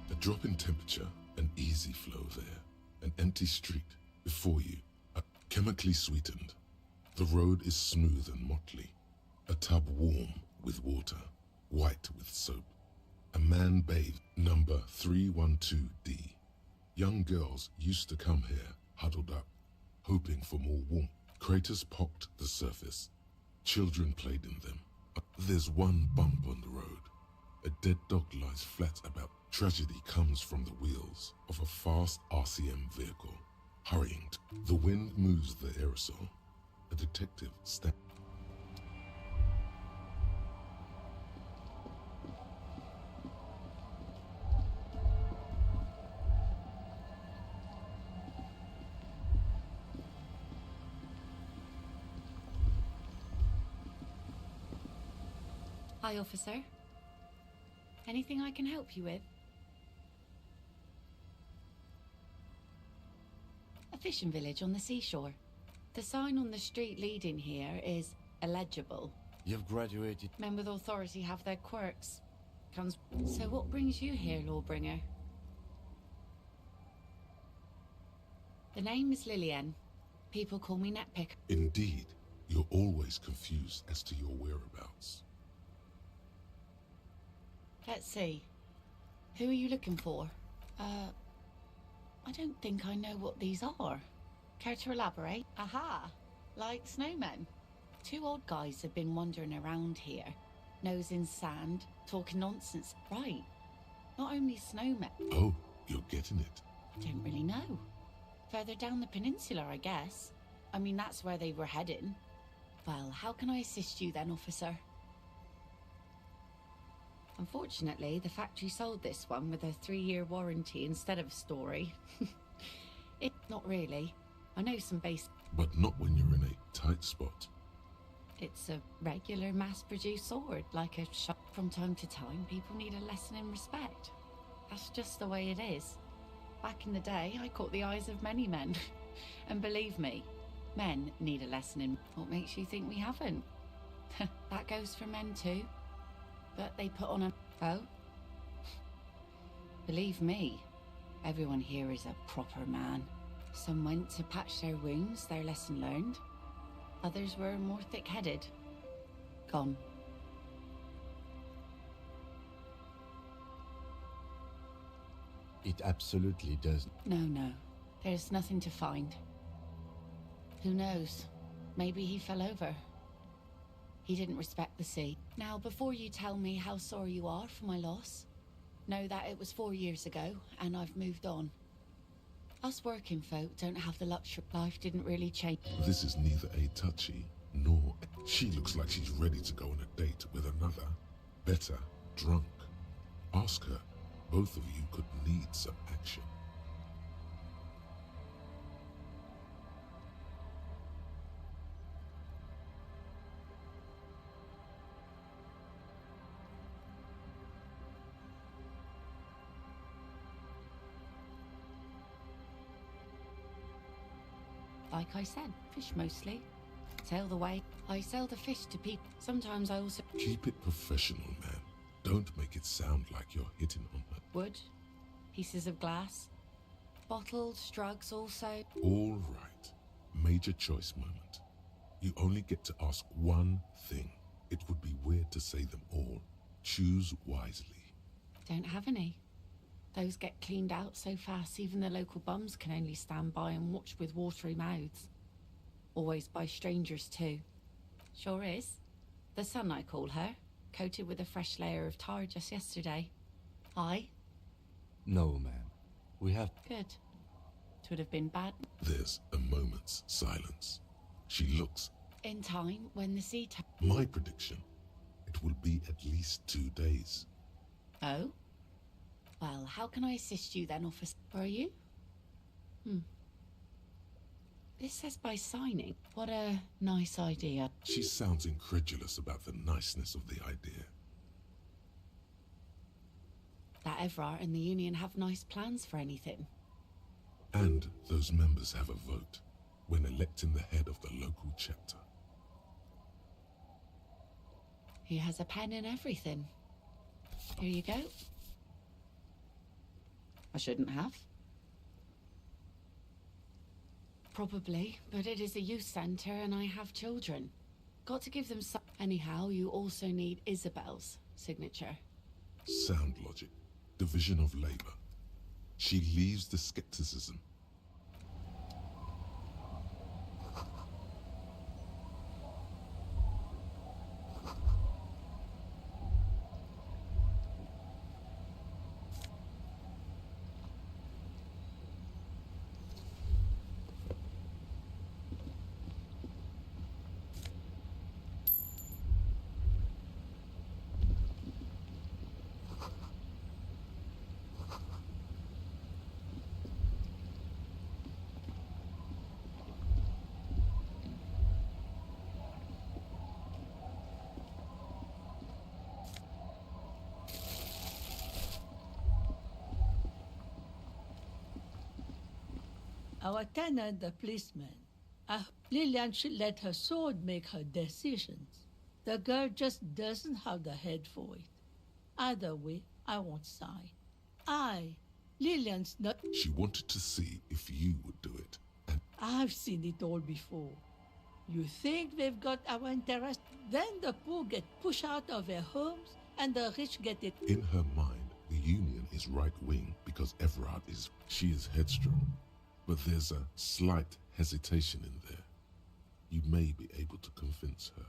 A drop in temperature, an easy flow there. An empty street before you, chemically sweetened. The road is smooth and motley. A tub warm with water, white with soap. A man bathed, number 312D. Young girls used to come here, huddled up, hoping for more warmth. Craters pocked the surface. Children played in them. There's one bump on the road. A dead dog lies flat about. Tragedy comes from the wheels of a fast RCM vehicle, hurrying. The wind moves the aerosol. A detective steps. Hi, officer. Anything I can help you with? A fishing village on the seashore. The sign on the street leading here is illegible. You've graduated. Men with authority have their quirks. So what brings you here, Lawbringer? The name is Lillian. People call me Netpick. Indeed, you're always confused as to your whereabouts. Let's see. Who are you looking for? I don't think I know what these are. Care to elaborate? Aha! Like snowmen. Two odd guys have been wandering around here. Nose in sand, talking nonsense. Right. Not only snowmen. Oh, you're getting it. I don't really know. Further down the peninsula, I guess. I mean, that's where they were heading. Well, how can I assist you then, officer? Unfortunately, the factory sold this one with a 3-year warranty instead of a story. Not really. I know some base... But not when you're in a tight spot. It's a regular mass-produced sword, like a shop. From time to time, people need a lesson in respect. That's just the way it is. Back in the day, I caught the eyes of many men. And believe me, men need a lesson in... What makes you think we haven't? That goes for men too. But they put on a... Oh? Believe me, everyone here is a proper man. Some went to patch their wounds, their lesson learned. Others were more thick-headed. Gone. It absolutely does. No. There's nothing to find. Who knows? Maybe he fell over. He didn't respect the sea. Now, before you tell me how sorry you are for my loss, know that it was 4 years ago, and I've moved on. Us working folk don't have the luxury. Life didn't really change. This is neither a touchy nor... She looks like she's ready to go on a date with another, better, drunk. Ask her. Both of you could need some action. Like I said, fish mostly. Sail the way. I sell the fish to people. Sometimes I also... Keep it professional, man. Don't make it sound like you're hitting on her. Wood, pieces of glass, bottles, drugs also. All right. Major choice moment. You only get to ask one thing. It would be weird to say them all. Choose wisely. Don't have any. Those get cleaned out so fast, even the local bums can only stand by and watch with watery mouths. Always by strangers, too. Sure is. The sun, I call her, coated with a fresh layer of tar just yesterday. Aye? No, ma'am. We have... Good. It would have been bad. There's a moment's silence. She looks. In time, when the sea... My prediction. It will be at least 2 days. Oh? Well, how can I assist you then, officer? Where are you? This says by signing. What a nice idea. She sounds incredulous about the niceness of the idea. That Evrart and the Union have nice plans for anything. And those members have a vote when electing the head of the local chapter. He has a pen and everything. Here you go. I shouldn't have. Probably, but it is a youth centre and I have children. Got to give them some... Anyhow, you also need Isabel's signature. Sound logic. Division of labor. She leaves the skepticism. Our tenant, the policeman. Lillian should let her sword make her decisions. The girl just doesn't have the head for it. Either way, I won't sign. Lillian's not... She wanted to see if you would do it. And I've seen it all before. You think they've got our interest? Then the poor get pushed out of their homes and the rich get it. in her mind, the Union is right-wing because Evrart is... She is headstrong. But there's a slight hesitation in there. You may be able to convince her.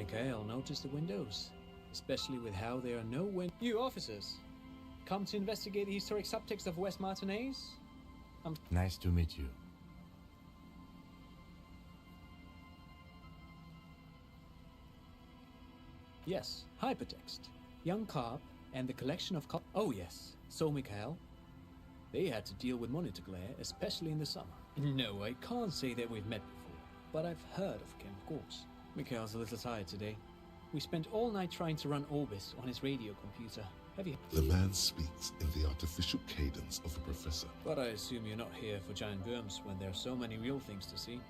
Mikhail noticed the windows, especially with how there are no windows. You officers, come to investigate the historic subtext of West Martinez? Nice to meet you. Yes, hypertext. Young Carp and the collection of Oh yes, so Mikhail. They had to deal with monitor glare, especially in the summer. No, I can't say that we've met before, but I've heard of him, of course. Mikhail's a little tired today. We spent all night trying to run Orbis on his radio computer. Have you? The man speaks in the artificial cadence of a professor. But I assume you're not here for giant worms when there are so many real things to see.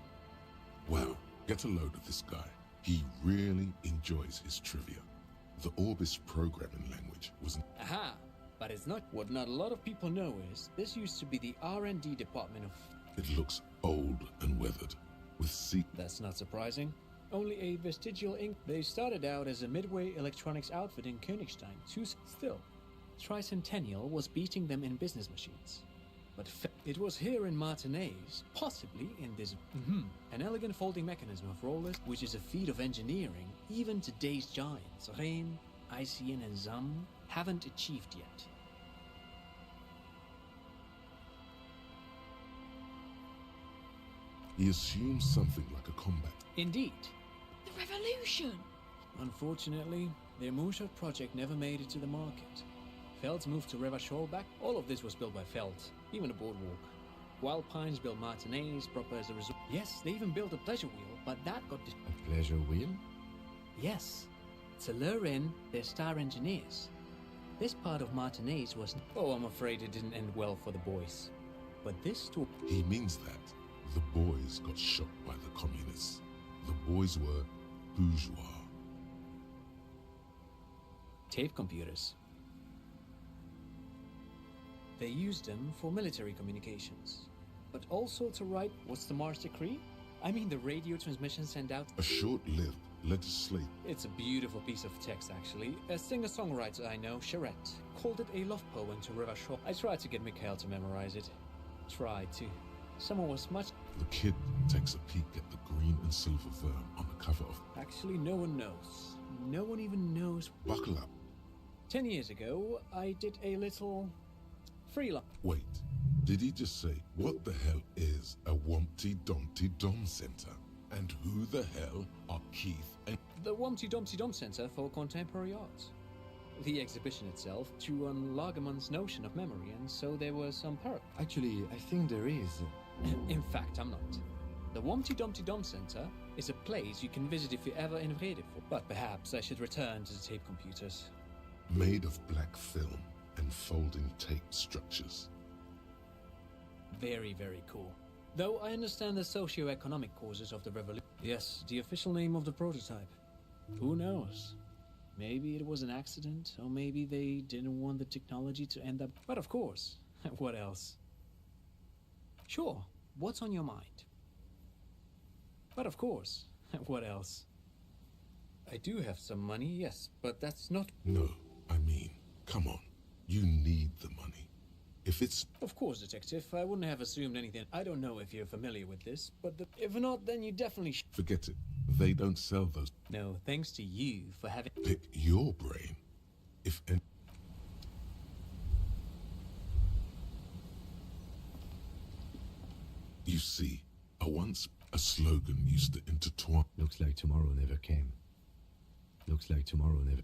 Wow, get a load of this guy. He really enjoys his trivia. The Orbis programming language was... Aha! But it's not. What not a lot of people know is, this used to be the R&D department of... It looks old and weathered, with That's not surprising. Only a vestigial ink. They started out as a midway electronics outfit in Königstein. Still, Tricentennial was beating them in business machines. But it was here in Martinez, possibly in this an elegant folding mechanism of rollers, which is a feat of engineering even today's giants, Rehm, ICN and ZAM, haven't achieved yet. He assumes something like a combat. Indeed. The revolution! Unfortunately, their moonshot project never made it to the market. Feld's moved to Revachol back. All of this was built by Feld, even the boardwalk. Wild Pines built Martinez proper as a resort. Yes, they even built a pleasure wheel, but that got... A pleasure wheel? Yes. To lure in their star engineers. This part of Martinez was... Oh, I'm afraid it didn't end well for the boys. But this too... He means that the boys got shot by the communists. The boys were bourgeois. Tape computers. They used them for military communications, but also to write, what's the Mars Decree? I mean the radio transmission sent out... A short-lived legislation. It's a beautiful piece of text, actually. A singer-songwriter I know, Charette, called it a love poem to Revachol. I tried to get Mikhail to memorize it. Tried to. Someone was much... The kid takes a peek at the green and silver worm on the cover of... Actually, no one knows. No one even knows... Buckle up. 10 years ago, I did a little... freelance. Wait, did he just say, what the hell is a Wumpty Dumpty Dom Center? And who the hell are Keith and... The Wumpty Dumpty Dom Center for Contemporary Art. The exhibition itself drew on Lagerman's notion of memory, and so there was some Actually, I think there is. In fact, I'm not. The Wumpty Dumpty Dom Center is a place you can visit if you're ever in Vredefort. But perhaps I should return to the tape computers. Made of black film and folding tape structures. Very, very cool. Though I understand the socio-economic causes of the revolution. Yes, the official name of the prototype. Who knows? Maybe it was an accident, or maybe they didn't want the technology to end up... But of course, what else? Sure, what's on your mind? But of course, what else? I do have some money, yes, but that's not... No, I mean, come on. You need the money. If it's... Of course, Detective. I wouldn't have assumed anything. I don't know if you're familiar with this, but if not, then you definitely Forget it. They don't sell those. No, thanks to you for having... Pick your brain. If any... You see, once a slogan used to intertwine... Looks like tomorrow never came. Looks like tomorrow never...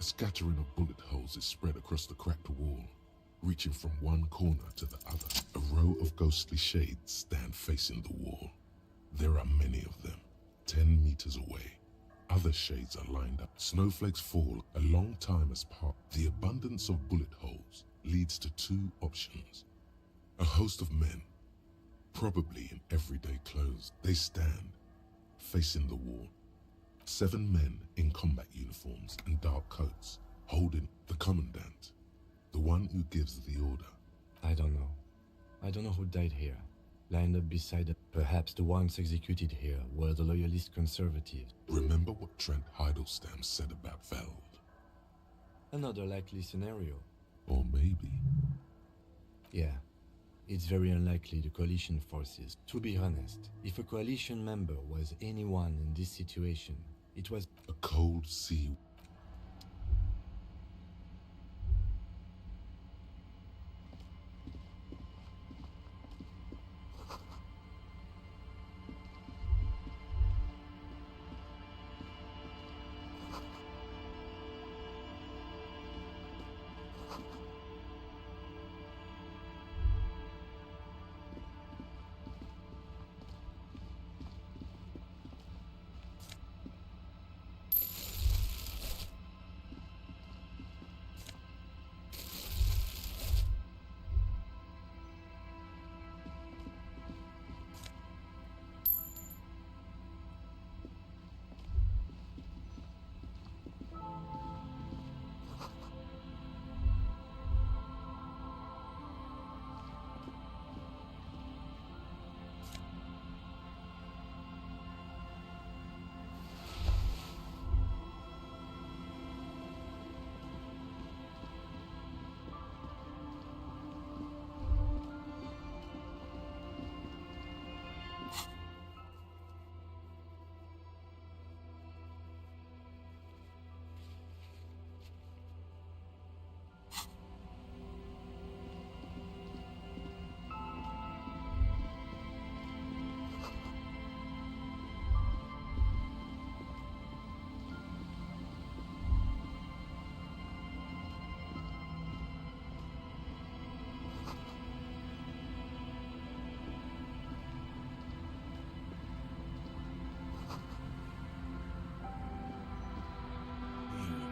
scattering of bullet holes is spread across the cracked wall, reaching from one corner to the other. A row of ghostly shades stand facing the wall. There are many of them, 10 meters away. Other shades are lined up. Snowflakes fall a long time has passed. The abundance of bullet holes leads to two options. A host of men, probably in everyday clothes. They stand, facing the wall. 7 men in combat uniforms and dark coats, holding the commandant, the one who gives the order. I don't know. I don't know who died here. Lined up beside perhaps the ones executed here were the loyalist conservatives. Remember what Trent Heidelstein said about Veld? Another likely scenario. Or maybe... Yeah. It's very unlikely the coalition forces. To be honest, if a coalition member was anyone in this situation, it was a cold sea.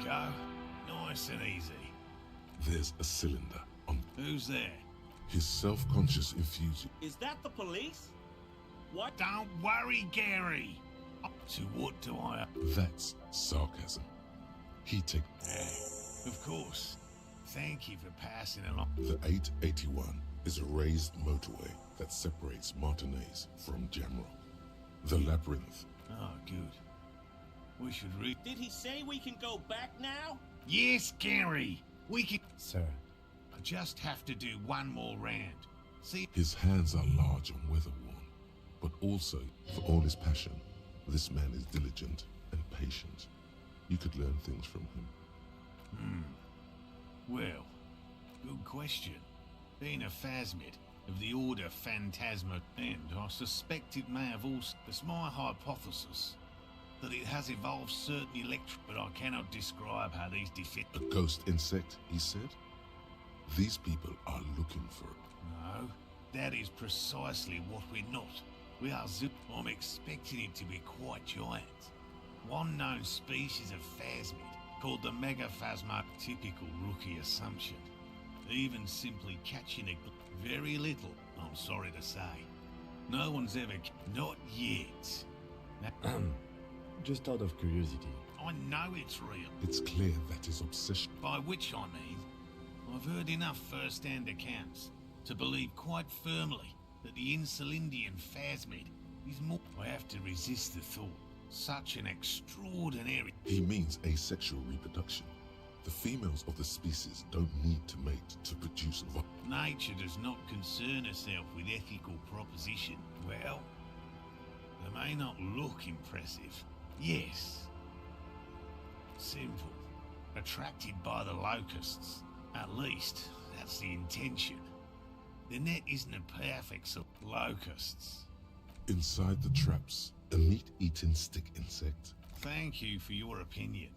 Go. Nice and easy. There's a cylinder on... Who's there? His self-conscious infusion. Is that the police? What? Don't worry, Gary. To what do I... That's sarcasm. He take... Of course. Thank you for passing along. The 881 is a raised motorway that separates Martinez from Jamrock. The labyrinth. Oh, good. We should read. Did he say we can go back now? Yes, Gary. We can... Sir. I just have to do one more round. See... His hands are large and weather-worn, but also, for all his passion, this man is diligent and patient. You could learn things from him. Well, good question. Being a phasmid of the Order Phantasma, and I suspect it may have also... It's my hypothesis that it has evolved certain but I cannot describe how these defeat... A ghost insect, he said? These people are looking for it. No, that is precisely what we're not. We are I'm expecting it to be quite giant. One known species of phasmid, called the Megaphasma, typical rookie assumption. Even simply catching a... Very little, I'm sorry to say. No one's ever... Not yet. Just out of curiosity. I know it's real. It's clear that his obsession... By which I mean, I've heard enough first-hand accounts to believe quite firmly that the Insulindian phasmid is more... I have to resist the thought. Such an extraordinary... He means asexual reproduction. The females of the species don't need to mate to produce a... Nature does not concern herself with ethical proposition. Well, they may not look impressive. Yes. Simple. Attracted by the locusts. At least, that's the intention. The net isn't a perfect locusts. Inside the traps, a meat-eating stick insect. Thank you for your opinion.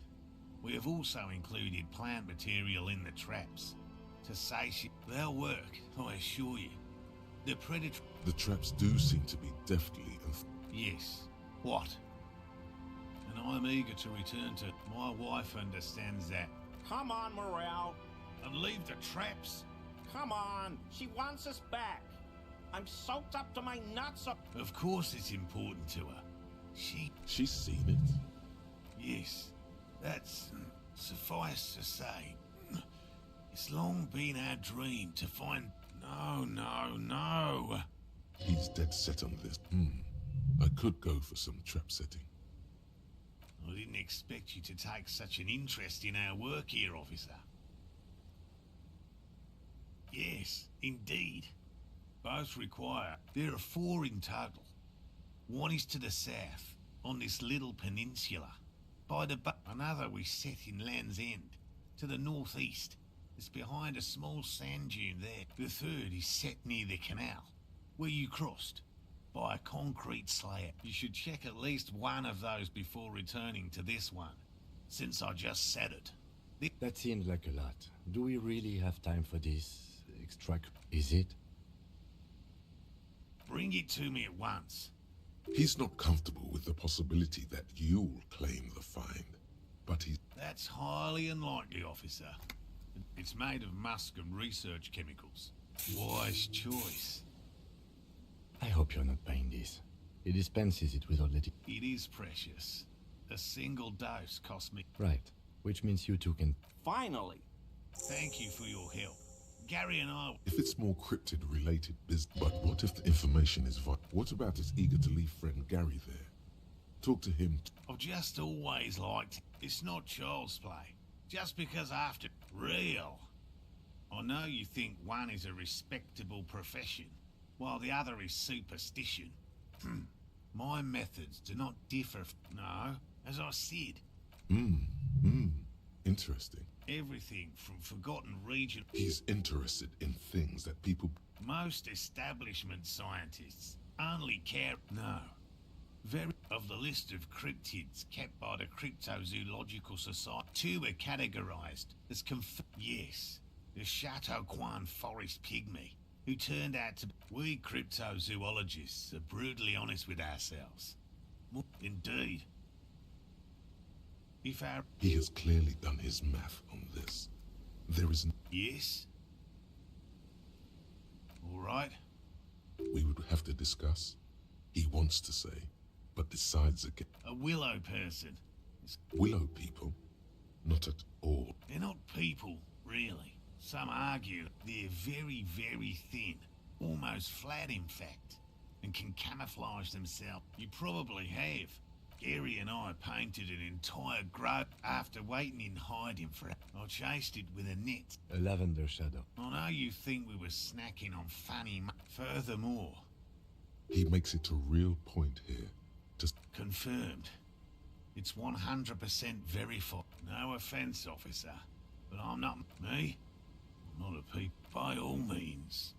We have also included plant material in the traps to satiate. They'll work, I assure you. The predator. The traps do seem to be deftly and... Yes. What? And I'm eager to return to... My wife understands that. Come on, Morale. And leave the traps? Come on. She wants us back. I'm soaked up to my nuts. Of course it's important to her. She's seen it? Yes. That's... suffice to say. It's long been our dream to find... No. He's dead set on this. I could go for some trap setting. I didn't expect you to take such an interest in our work here, officer. Yes, indeed. Both require... There are 4 in total. One is to the south, on this little peninsula. By the another we set in Land's End, to the northeast. It's behind a small sand dune there. The third is set near the canal, where you crossed, by a concrete slab. You should check at least one of those before returning to this one, since I just said it. That seems like a lot. Do we really have time for this? Extract... Is it? Bring it to me at once. He's not comfortable with the possibility that you'll claim the find, but he's... That's highly unlikely, officer. It's made of musk and research chemicals. Wise choice. I hope you're not buying this. He dispenses it without letting... It is precious. A single dose cost me... Right. Which means you two can... Finally! Thank you for your help. Gary and I... If it's more cryptid-related business... But what if the information is vital? What about his eager-to-leave friend Gary there? Talk to him. I've just always liked... It's not child's play. Just because after... Real. I know you think one is a respectable profession, while the other is superstition. My methods do not differ... No, as I said. Interesting. Everything from forgotten region... He's interested in things that people... Most establishment scientists only care... No. Very... Of the list of cryptids kept by the Cryptozoological Society, 2 are categorized as Yes, the Chateau Quan forest pygmy, who turned out to... We cryptozoologists are brutally honest with ourselves. Indeed. If our... He has clearly done his math on this. There is... Yes? All right. We would have to discuss. He wants to say, but decides again. A willow person. Willow people? Not at all. They're not people, really. Some argue they're very, very thin. Almost flat, in fact. And can camouflage themselves. You probably have. Gary and I painted an entire grove after waiting in hiding for it. I chased it with a net. A lavender shadow. I know you think we were snacking on funny Furthermore... He makes it a real point here. Just... Confirmed. It's 100% verified. No offense, officer, but I'm not... Me? I'm not a peep. By all means.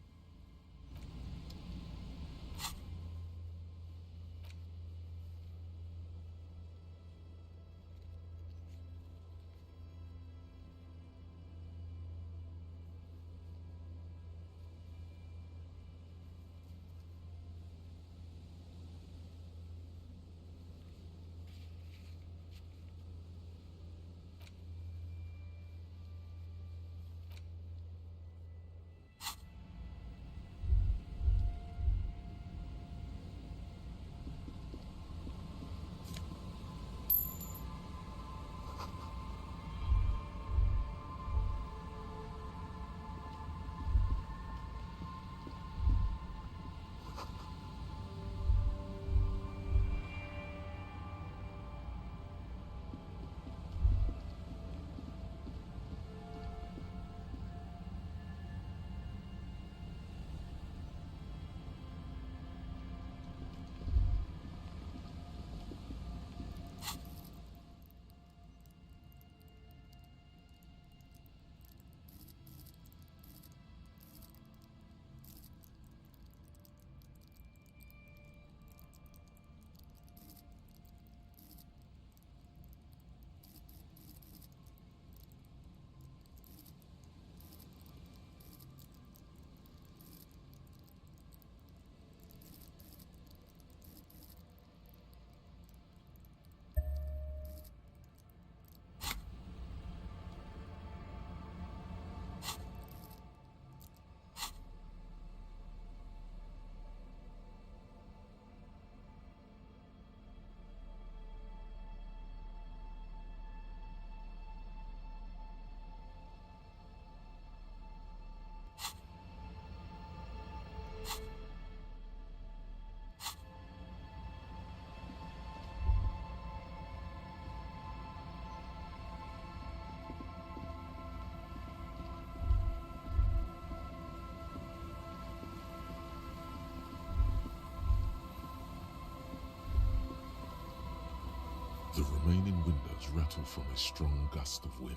The remaining windows rattle from a strong gust of wind.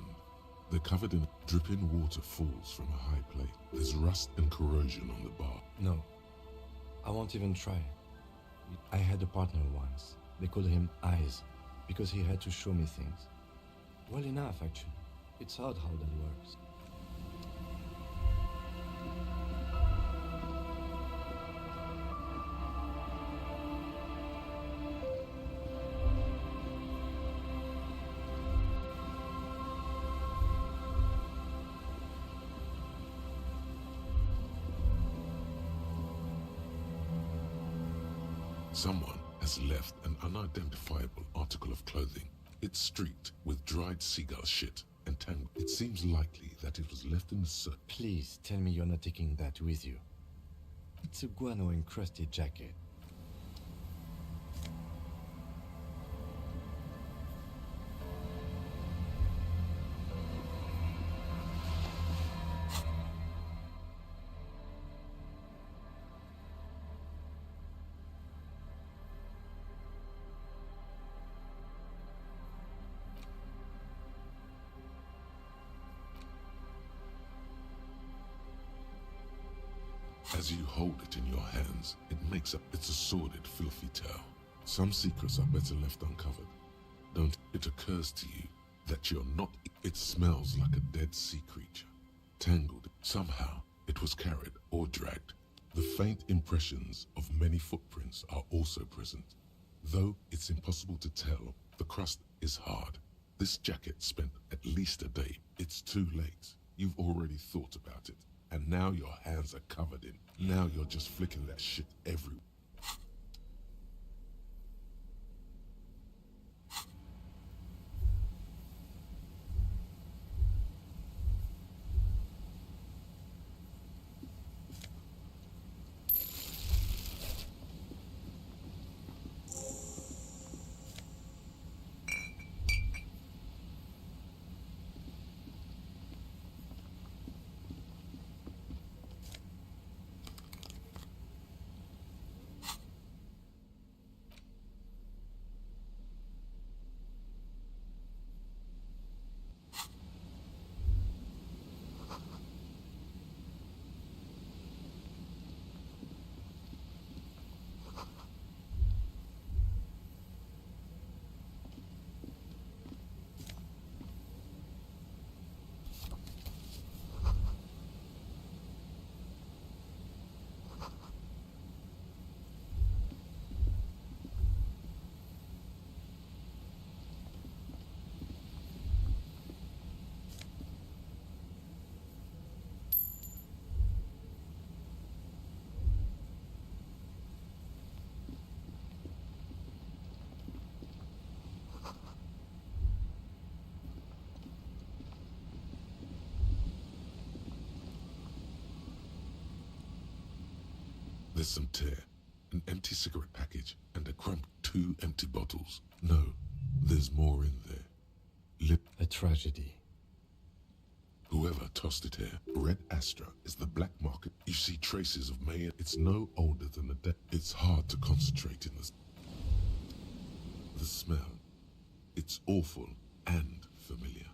They're covered in dripping water falls from a high plate. There's rust and corrosion on the bar. No, I won't even try. I had a partner once. They called him Eyes, because he had to show me things. Well enough, actually. It's odd how that works. Someone has left an unidentifiable article of clothing. It's streaked with dried seagull shit and tangled. It seems likely that it was left in the soot. Please tell me you're not taking that with you. It's a guano-encrusted jacket. As you hold it in your hands, it makes up its a sordid, filthy tale. Some secrets are better left uncovered. Don't it occurs to you that you're not... It smells like a dead sea creature. Tangled. Somehow, it was carried or dragged. The faint impressions of many footprints are also present. Though it's impossible to tell, the crust is hard. This jacket spent at least a day. It's too late. You've already thought about it. And now your hands are covered in. Now you're just flicking that shit everywhere. There's some tear, an empty cigarette package, and a crump 2 empty bottles. No, there's more in there. A tragedy. Whoever tossed it here, Red Astra, is the black market. You see traces of May. It's no older than a day. It's hard to concentrate in this. The smell. It's awful and familiar.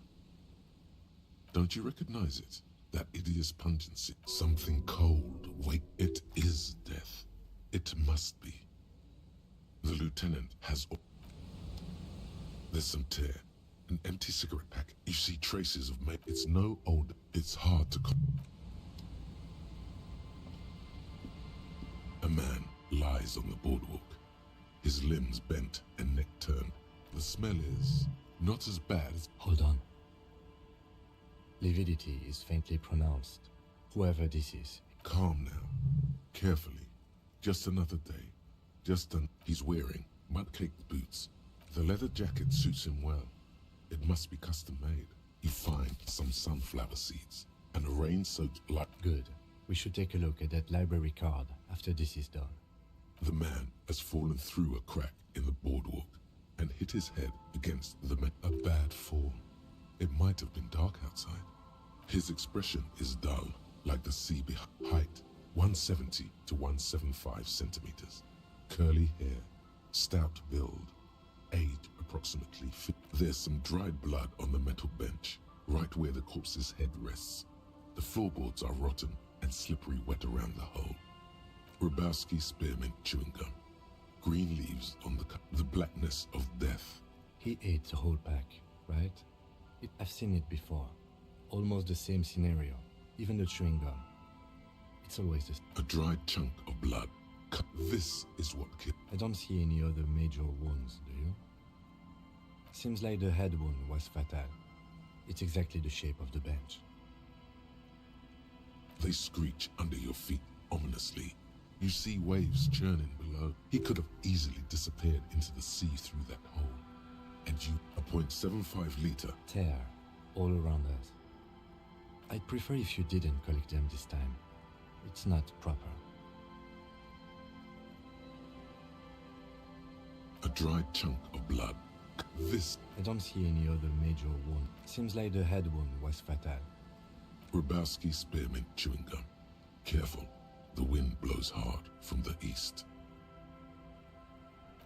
Don't you recognize it? That hideous pungency. Something cold. Wait, it is death. It must be. The lieutenant has... There's some tear. An empty cigarette pack. You see traces of May. It's no older. It's hard to... A man lies on the boardwalk. His limbs bent and neck turned. The smell is not as bad as... Hold on. Lividity is faintly pronounced. Whoever this is. Calm now. Carefully. Just another day. He's wearing mud-caked boots. The leather jacket suits him well. It must be custom-made. You find some sunflower seeds and a rain-soaked blood. Good. We should take a look at that library card after this is done. The man has fallen through a crack in the boardwalk and hit his head against a bad fall. It might have been dark outside. His expression is dull, like the sea behind. Height, 170 to 175 centimeters. Curly hair, stout build, age approximately There's some dried blood on the metal bench, right where the corpse's head rests. The floorboards are rotten and slippery wet around the hole. Grabowski spearmint chewing gum. Green leaves on the blackness of death. He ate the whole pack, right? I've seen it before. Almost the same scenario. Even the chewing gum. It's always this. A dried chunk of blood. This is what killed. I don't see any other major wounds, do you? Seems like the head wound was fatal. It's exactly the shape of the bench. They screech under your feet ominously. You see waves churning below. He could have easily disappeared into the sea through that hole. And you, a .75 liter tear all around us. I'd prefer if you didn't collect them this time. It's not proper. A dried chunk of blood. This. I don't see any other major wound. Seems like the head wound was fatal. Grabowski spearmint chewing gum. Careful. The wind blows hard from the east.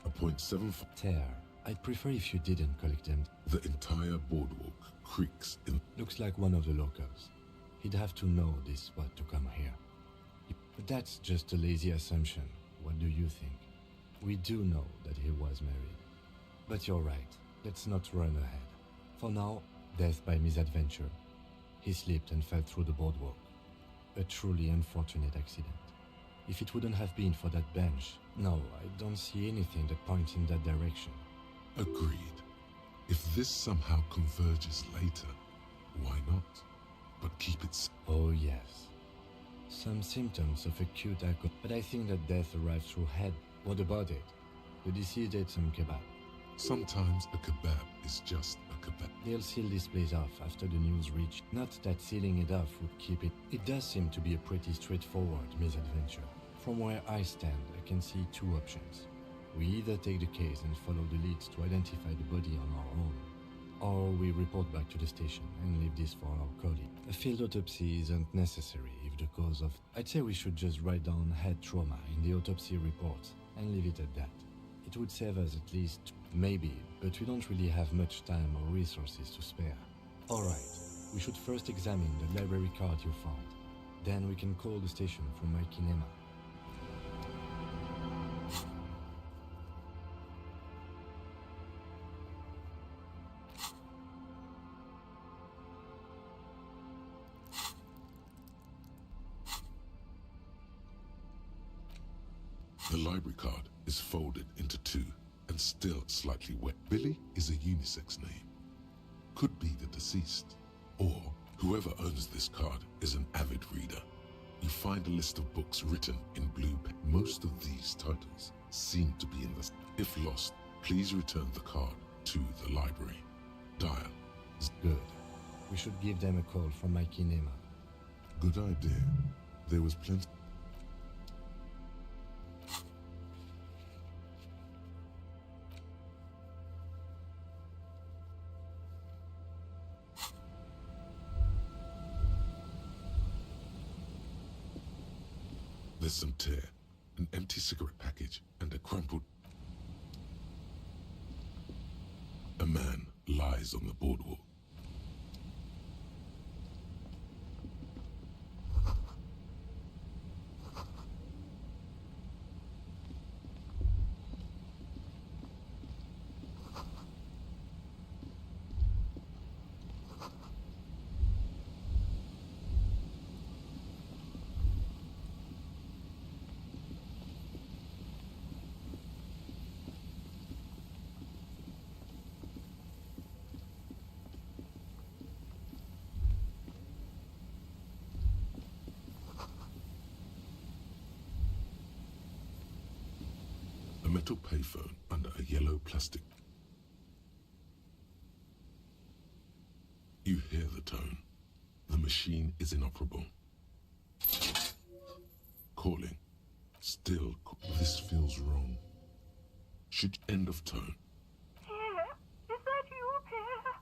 A .75 tear. I'd prefer if you didn't collect them. The entire boardwalk creaks in. Looks like one of the locals. He'd have to know this spot to come here. But that's just a lazy assumption. What do you think? We do know that he was married. But you're right. Let's not run ahead. For now, death by misadventure. He slipped and fell through the boardwalk. A truly unfortunate accident. If it wouldn't have been for that bench, no, I don't see anything that points in that direction. Agreed. If this somehow converges later, why not? But keep it. Oh yes. Some symptoms of acute alcohol, but I think that death arrived through head. What about it? The deceased ate some kebab. Sometimes a kebab is just a kebab. They'll seal this place off after the news reached. Not that sealing it off would keep it. It does seem to be a pretty straightforward misadventure. From where I stand, I can see two options. We either take the case and follow the leads to identify the body on our own, or we report back to the station and leave this for our colleague. A field autopsy isn't necessary if the cause of... I'd say we should just write down head trauma in the autopsy report and leave it at that. It would save us at least, maybe, but we don't really have much time or resources to spare. Alright, we should first examine the library card you found. Then we can call the station from my kinema. The library card is folded into two and still slightly wet. Billy is a unisex name. Could be the deceased. Or whoever owns this card is an avid reader. You find a list of books written in blue pen. Most of these titles seem to be in the... If lost, please return the card to the library. Dial. Good. We should give them a call from my kinema. Good idea. There was plenty... There's some tear, an empty cigarette package, and a crumpled... A man lies on the boardwalk. Metal payphone under a yellow plastic. You hear the tone. The machine is inoperable. Calling. Still, this feels wrong. Should end of tone. Pierre, is that you, Pierre?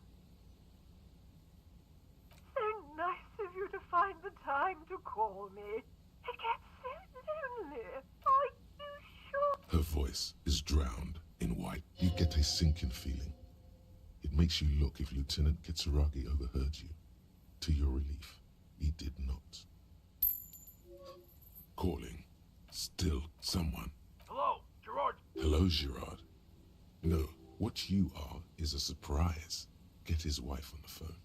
So nice of you to find the time to call me. It gets so lonely. Are you sure? Her voice is drowned in in white, you get a sinking feeling. It makes you look if Lieutenant Kitsuragi overheard you. To your relief, he did not. Calling. Still someone. Hello, Gerard. Hello, Gerard. No, what you are is a surprise. Get his wife on the phone.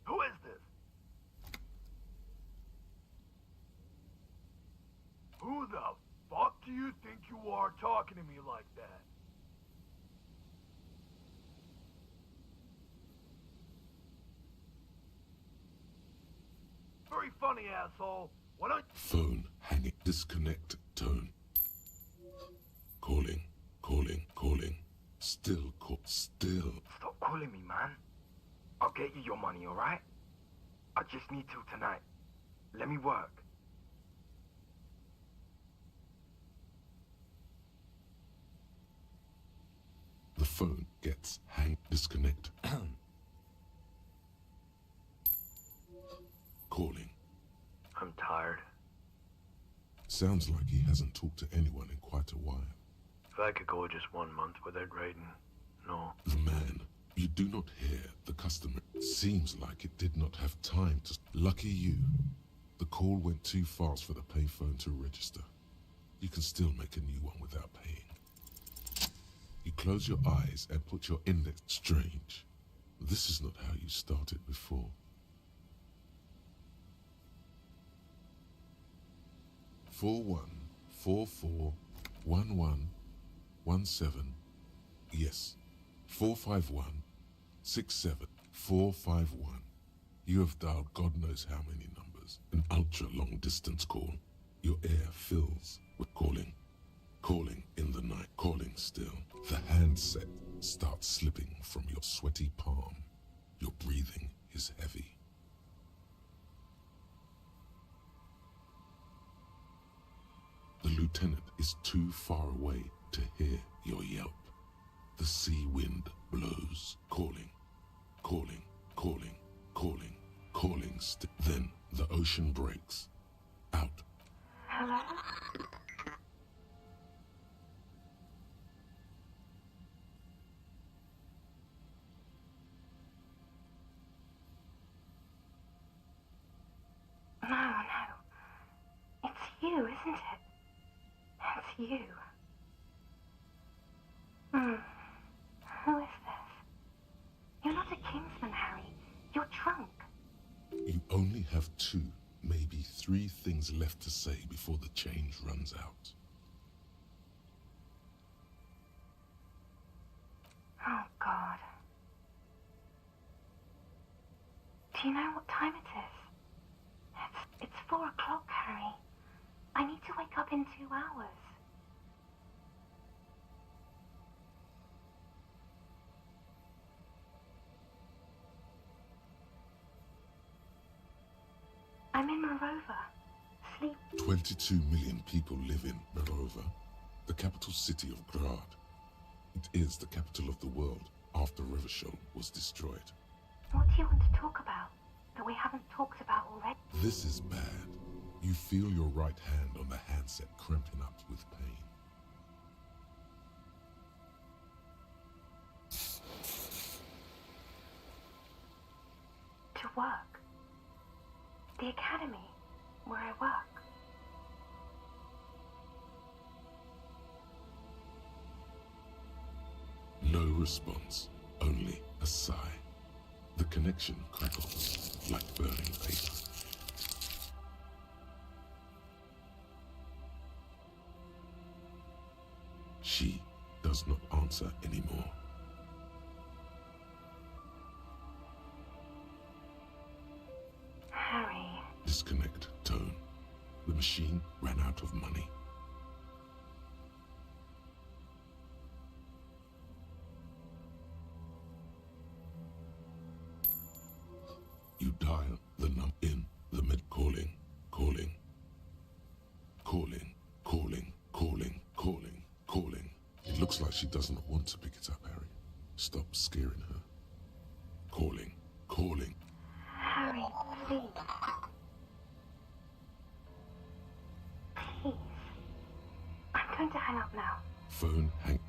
Who is this? Who the fuck do you think you are talking to me like that? Very funny, asshole. Why don't... Phone hanging. Disconnect tone. Calling. Still call. Still. Stop calling me, man. I'll get you your money, alright? I just need till tonight. Let me work. The phone gets hang. Disconnect. Calling. I'm tired. Sounds like he hasn't talked to anyone in quite a while. If I could go just 1 month without raiding, no. The man. You do not hear the customer. Seems like it did not have time to... Lucky you. The call went too fast for the payphone to register. You can still make a new one without paying. You close your eyes and put your index... Strange. This is not how you started before. 41441117. Yes. 451-67451. You have dialed God knows how many numbers. An ultra-long distance call. Your air fills with calling. Calling in the night. Calling still. The handset starts slipping from your sweaty palm. Your breathing is heavy. The lieutenant is too far away to hear your yelp. The sea wind blows, calling. Then the ocean breaks. Out. Hello? No. It's you, isn't it? It's you. Who is this? You're not a Kingsman, Harry. You're drunk. You only have 2, maybe 3 things left to say before the change runs out. Oh, God. Do you know what time it is? It's 4 o'clock, Harry. I need to wake up in 2 hours. I'm in Morova. Sleep. 22 million people live in Morova, the capital city of Grad. It is the capital of the world after Revachol was destroyed. What do you want to talk about that we haven't talked about already? This is bad. You feel your right hand on the handset cramping up with pain. To work. The academy, where I work. No response, only a sigh. The connection crackles like burning paper. She does not answer anymore. Harry. Disconnect tone. The machine ran out of money. You dial the number in the mid calling. It looks like she does not want to pick it up, Harry. Stop scaring her. Calling. Harry, please.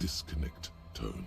disconnect tone.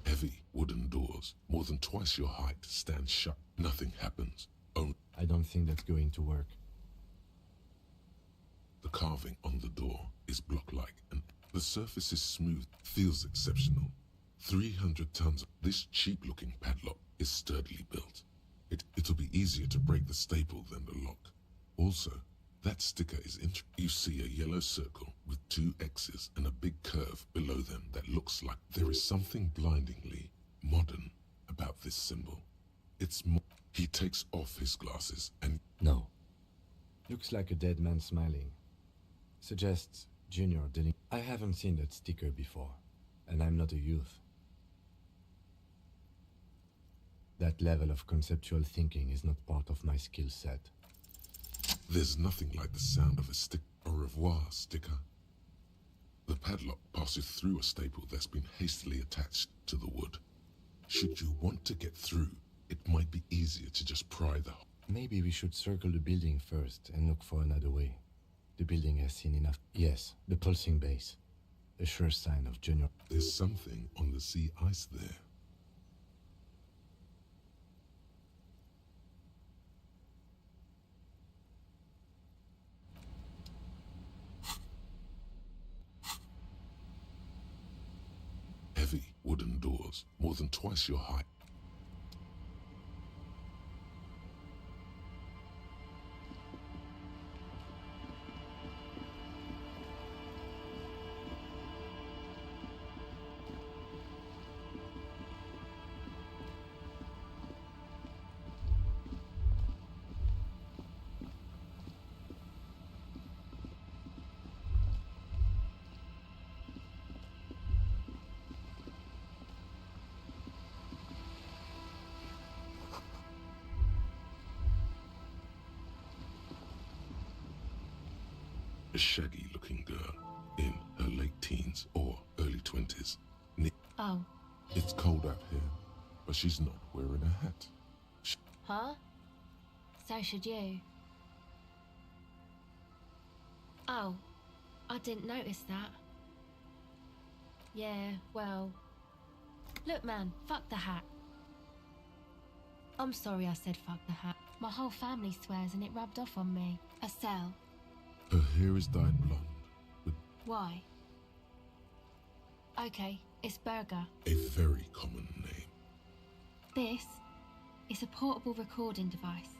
Heavy wooden doors, more than twice your height, stand shut. Nothing happens. I don't think that's going to work. The carving on the door is block-like, and the surface is smooth, feels exceptional. 300 tons. This cheap-looking padlock is sturdily built. It'll be easier to break the staple than the lock. Also, that sticker is interesting. You see a yellow circle with 2 X's and a big curve below them that looks like there is something blindingly modern about this symbol. It's more. He takes off his glasses and... No. Looks like a dead man smiling. Suggests junior dealing. I haven't seen that sticker before, and I'm not a youth. That level of conceptual thinking is not part of my skill set. There's nothing like the sound of a au revoir sticker. The padlock passes through a staple that's been hastily attached to the wood. Should you want to get through, it might be easier to just pry the... Maybe we should circle the building first and look for another way. The building has seen enough. Yes, the pulsing base. A sure sign of junior. There's something on the sea ice there. Heavy wooden doors, more than twice your height. A shaggy-looking girl in her late teens or early 20s. Oh. It's cold out here, but she's not wearing a hat. Huh? So should you. Oh, I didn't notice that. Yeah, well... Look, man, fuck the hat. I'm sorry I said fuck the hat. My whole family swears and it rubbed off on me. Estelle. Her hair is dyed blonde, with Why? Okay, it's Berger. a very common name. This is a portable recording device.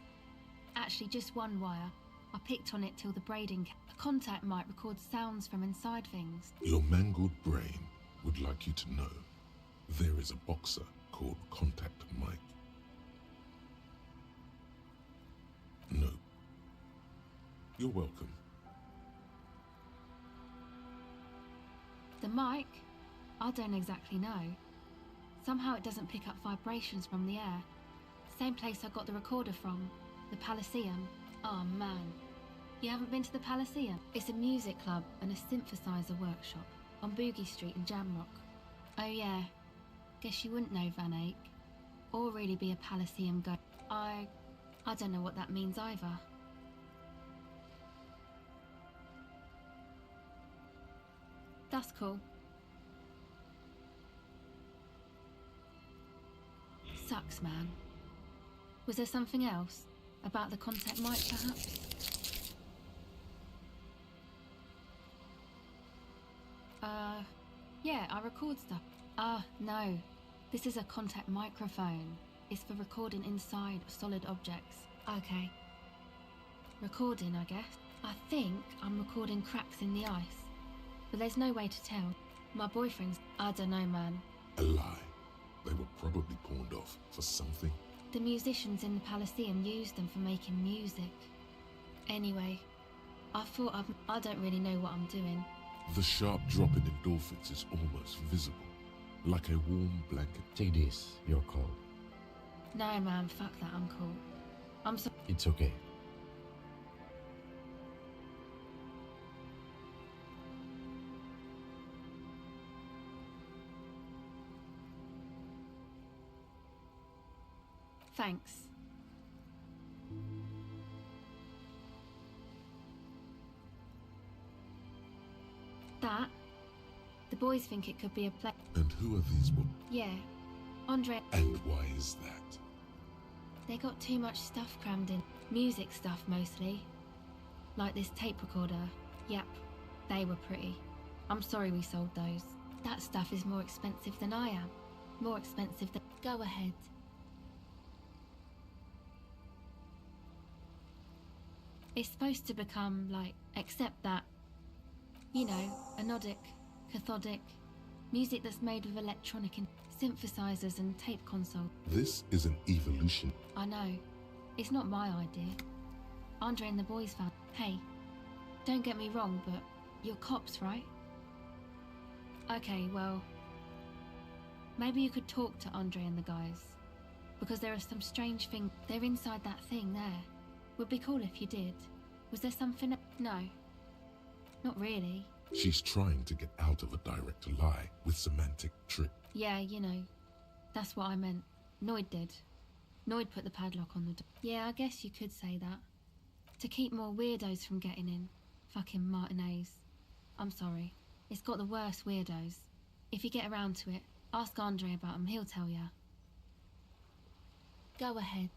Actually, just one wire. I picked on it till the braiding. A contact mic records sounds from inside things. Your mangled brain would like you to know there is a boxer called Contact Mike. No. You're welcome. The mic? I don't exactly know. Somehow it doesn't pick up vibrations from the air. Same place I got the recorder from, the Elysium. Oh man. You haven't been to the Elysium? It's a music club and a synthesizer workshop on Boogie Street in Jamrock. Oh yeah. Guess you wouldn't know, Van Eyck. or really be a Palaceum ghost. I don't know what that means either. That's cool. Sucks, man. Was there something else? About the contact mic, perhaps? Yeah, I record stuff. No. This is a contact microphone. It's for recording inside solid objects. Okay. Recording, I guess. I think I'm recording cracks in the ice. But there's no way to tell. My boyfriend's... I don't know, man. A lie. They were probably pawned off for something. The musicians in the Palaceum used them for making music. Anyway, I thought I don't really know what I'm doing. The sharp drop in endorphins is almost visible, like a warm blanket. Take this, you're cold. No, man, fuck that, I'm cool. I'm so... It's okay. Thanks. That? The boys think it could be a play. And who are these women? Yeah. Andre... And why is that? They got too much stuff crammed in. Music stuff, mostly. Like this tape recorder. Yep. They were pretty. I'm sorry we sold those. That stuff is more expensive than I am. More expensive than... Go ahead. It's supposed to become, like, except that, you know, anodic, cathodic, music that's made with electronic and synthesizers and tape console. This is an evolution. I know. It's not my idea. Andre and the boys found... Hey, don't get me wrong, but you're cops, right? Okay, well... Maybe you could talk to Andre and the guys. Because there are some strange things... They're inside that thing there. Would be cool if you did. Was there something... No. Not really. She's trying to get out of a direct lie with semantic trick. Yeah, you know. That's what I meant. Noid did. Noid put the padlock on the door. Yeah, I guess you could say that. To keep more weirdos from getting in. Fucking Martinez. I'm sorry. It's got the worst weirdos. If you get around to it, ask Andre about them, he'll tell ya. Go ahead.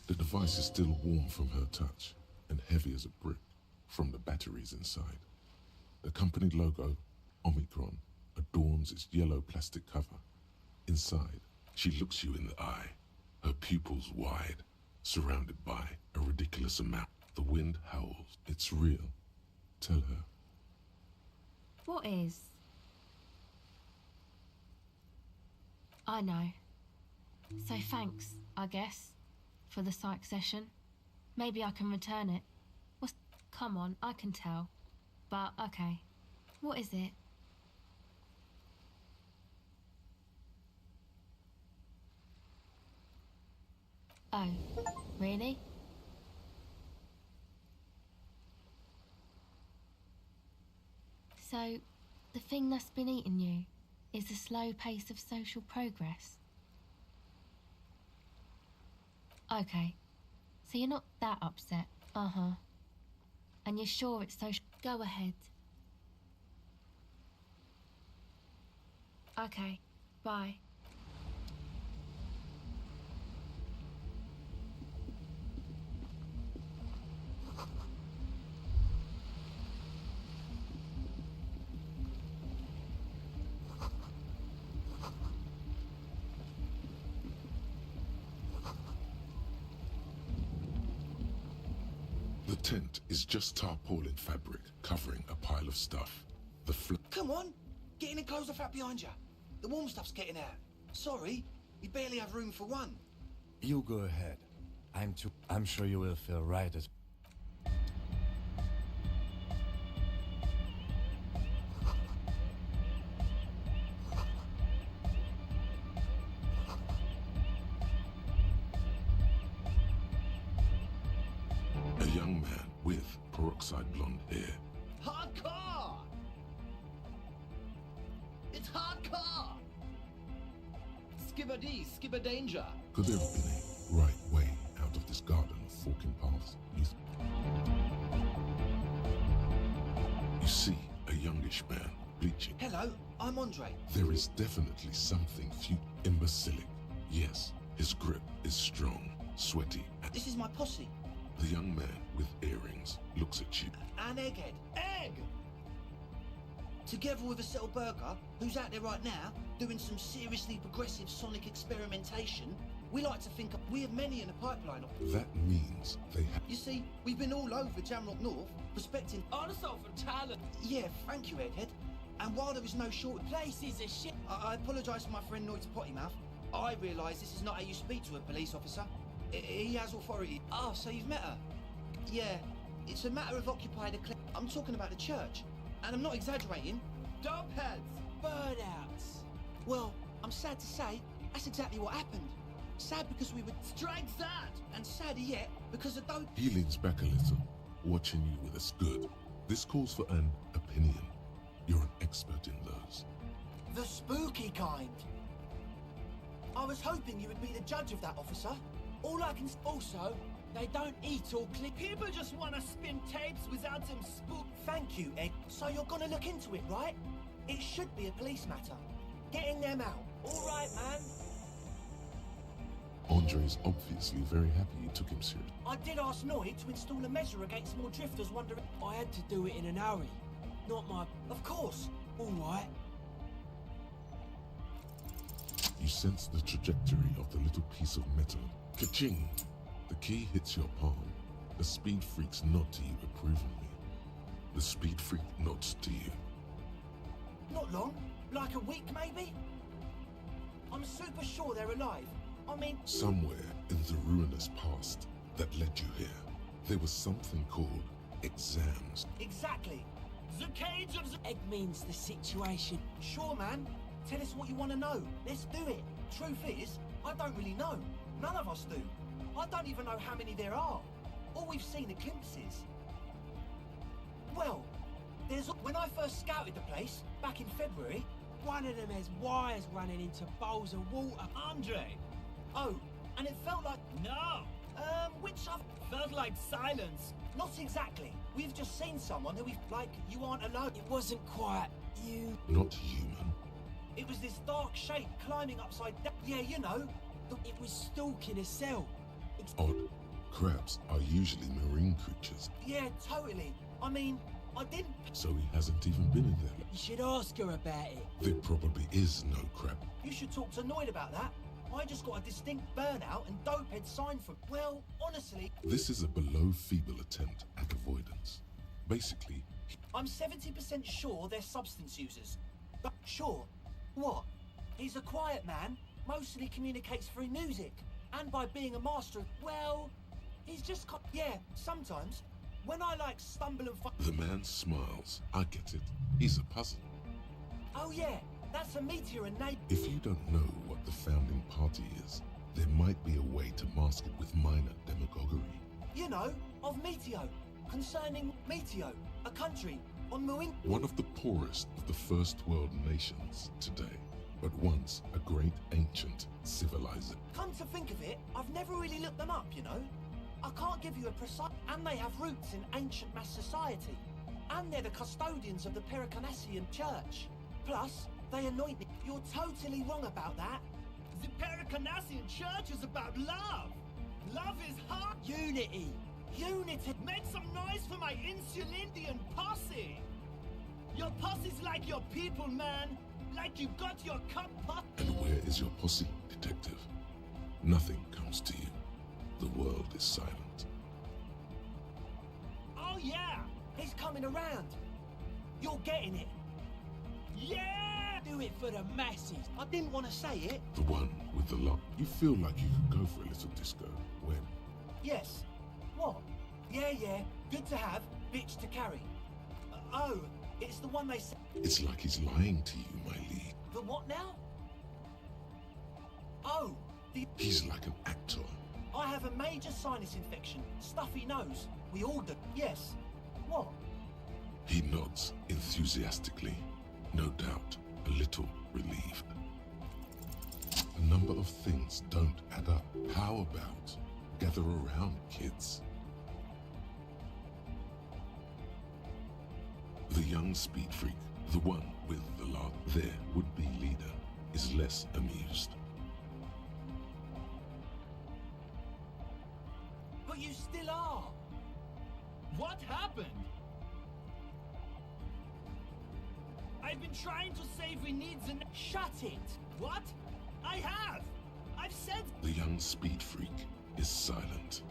The device is still warm from her touch and heavy as a brick from the batteries inside. The company logo, Omicron, adorns its yellow plastic cover. Inside, she looks you in the eye, her pupils wide, surrounded by a ridiculous amount. The wind howls. It's real. Tell her. What is? I know. So thanks, I guess, for the psych session. Maybe I can return it. What's... Come on, I can tell. But, okay. What is it? Oh, really? So, the thing that's been eating you is the slow pace of social progress? Okay, so you're not that upset, uh-huh. And you're sure it's social... Go ahead. Okay, bye. The tent is just tarpaulin fabric covering a pile of stuff. Come on! Get in and close the flap behind you. The warm stuff's getting out. Sorry, we barely have room for one. You go ahead. I'm sure you will feel right as... A young man with peroxide blonde hair. Hardcore! It's hardcore! Skibbity, skibba danger. Could there have been a right way out of this garden of forking paths? You see a youngish man bleaching. Hello, I'm Andre. There is definitely something imbecilic. Yes, his grip is strong, sweaty. This is my posse. The young man with earrings looks at you. An egghead. Egg! Together with a Settle Burger, who's out there right now, doing some seriously progressive sonic experimentation. We like to think we have many in the pipeline. That means they have... You see, we've been all over Jamrock North, prospecting... Also for talent. Yeah, thank you, Egghead. And while there is no shortage... Places are shit. I apologise for my friend Noid's potty mouth. I realise this is not how you speak to a police officer. He has authority. Oh, so you've met her? Yeah, it's a matter of occupied... I'm talking about the church. And I'm not exaggerating. Dopeheads. Burnouts. Well, I'm sad to say, that's exactly what happened. Sad because we were... Strike that! And sadder yet, because of dope... He leans back a little, watching you with a good. This calls for an opinion. You're an expert in those. The spooky kind. I was hoping you would be the judge of that, officer. All I can... Also, they don't eat or clean. People just want to spin tapes without them spook. Thank you, Egg. So you're gonna look into it, right? It should be a police matter. Getting them out. All right, man. Andre's obviously very happy you took him serious. I did ask Noid to install a measure against more drifters wondering... I had to do it in a hurry. Not my... Of course. All right. You sense the trajectory of the little piece of metal. Ka-ching! The key hits your palm. The speed freaks nod to you approvingly. The speed freak nods to you. Not long. Like a week, maybe? I'm super sure they're alive. I mean... Somewhere in the ruinous past that led you here, there was something called exams. Exactly. The cage of the... Egg means the situation. Sure, man. Tell us what you want to know. Let's do it. Truth is, I don't really know. None of us do. I don't even know how many there are. All we've seen are glimpses. Well, there's... When I first scouted the place, back in February... One of them has wires running into bowls of water. Andre! Oh, and it felt like... No! Which I've... Felt like silence. Not exactly. We've just seen someone who we... Like, you aren't alone. It wasn't quite you. Not human. It was this dark shape climbing upside down. Yeah, you know. It was stalking a cell. Odd. Crabs are usually marine creatures. Yeah, totally. I mean, I didn't... So he hasn't even been in there. You should ask her about it. There probably is no crab. You should talk to Noid about that. I just got a distinct burnout and Dopehead signed for... Well, honestly... This is a below-feeble attempt at avoidance. Basically... I'm 70% sure they're substance users. But sure. What? He's a quiet man, mostly communicates through music. And by being a master of... Well, he's just... Yeah, sometimes. When I, like, stumble and... The man smiles. I get it. He's a puzzle. Oh, yeah. That's a meteor and name. If you don't know what the founding party is, there might be a way to mask it with minor demagoguery. You know, of Meteo. Concerning Meteo, a country on Muin... One of the poorest of the first world nations today, but once a great ancient civilization. Come to think of it, I've never really looked them up, you know? I can't give you a precise... And they have roots in ancient mass society. And they're the custodians of the Pericarnassian Church. Plus, they anoint me. You're totally wrong about that. The Pericarnassian Church is about love. Love is heart. Unity. Unity. Make some noise for my Insulindian posse. Your posse's like your people, man. Like you got your cup pot. And where is your posse, detective? Nothing comes to you. The world is silent. Oh, yeah. He's coming around. You're getting it. Yeah! Do it for the masses. I didn't want to say it. The one with the lock. You feel like you could go for a little disco. When? Yes. What? Yeah, yeah. Good to have, bitch to carry. Oh, it's the one they said. It's like he's lying to you, my lead. The what now? Oh, the... He's like an actor. I have a major sinus infection. Stuffy nose. We all do. Yes. What? He nods enthusiastically. No doubt, a little relieved. A number of things don't add up. How about gather around, kids? The young speed freak, the one with the large, their would-be leader, is less amused. But you still are. What happened? I've been trying to say we need the... Shut it! What? I have! I've said... The young speed freak is silent.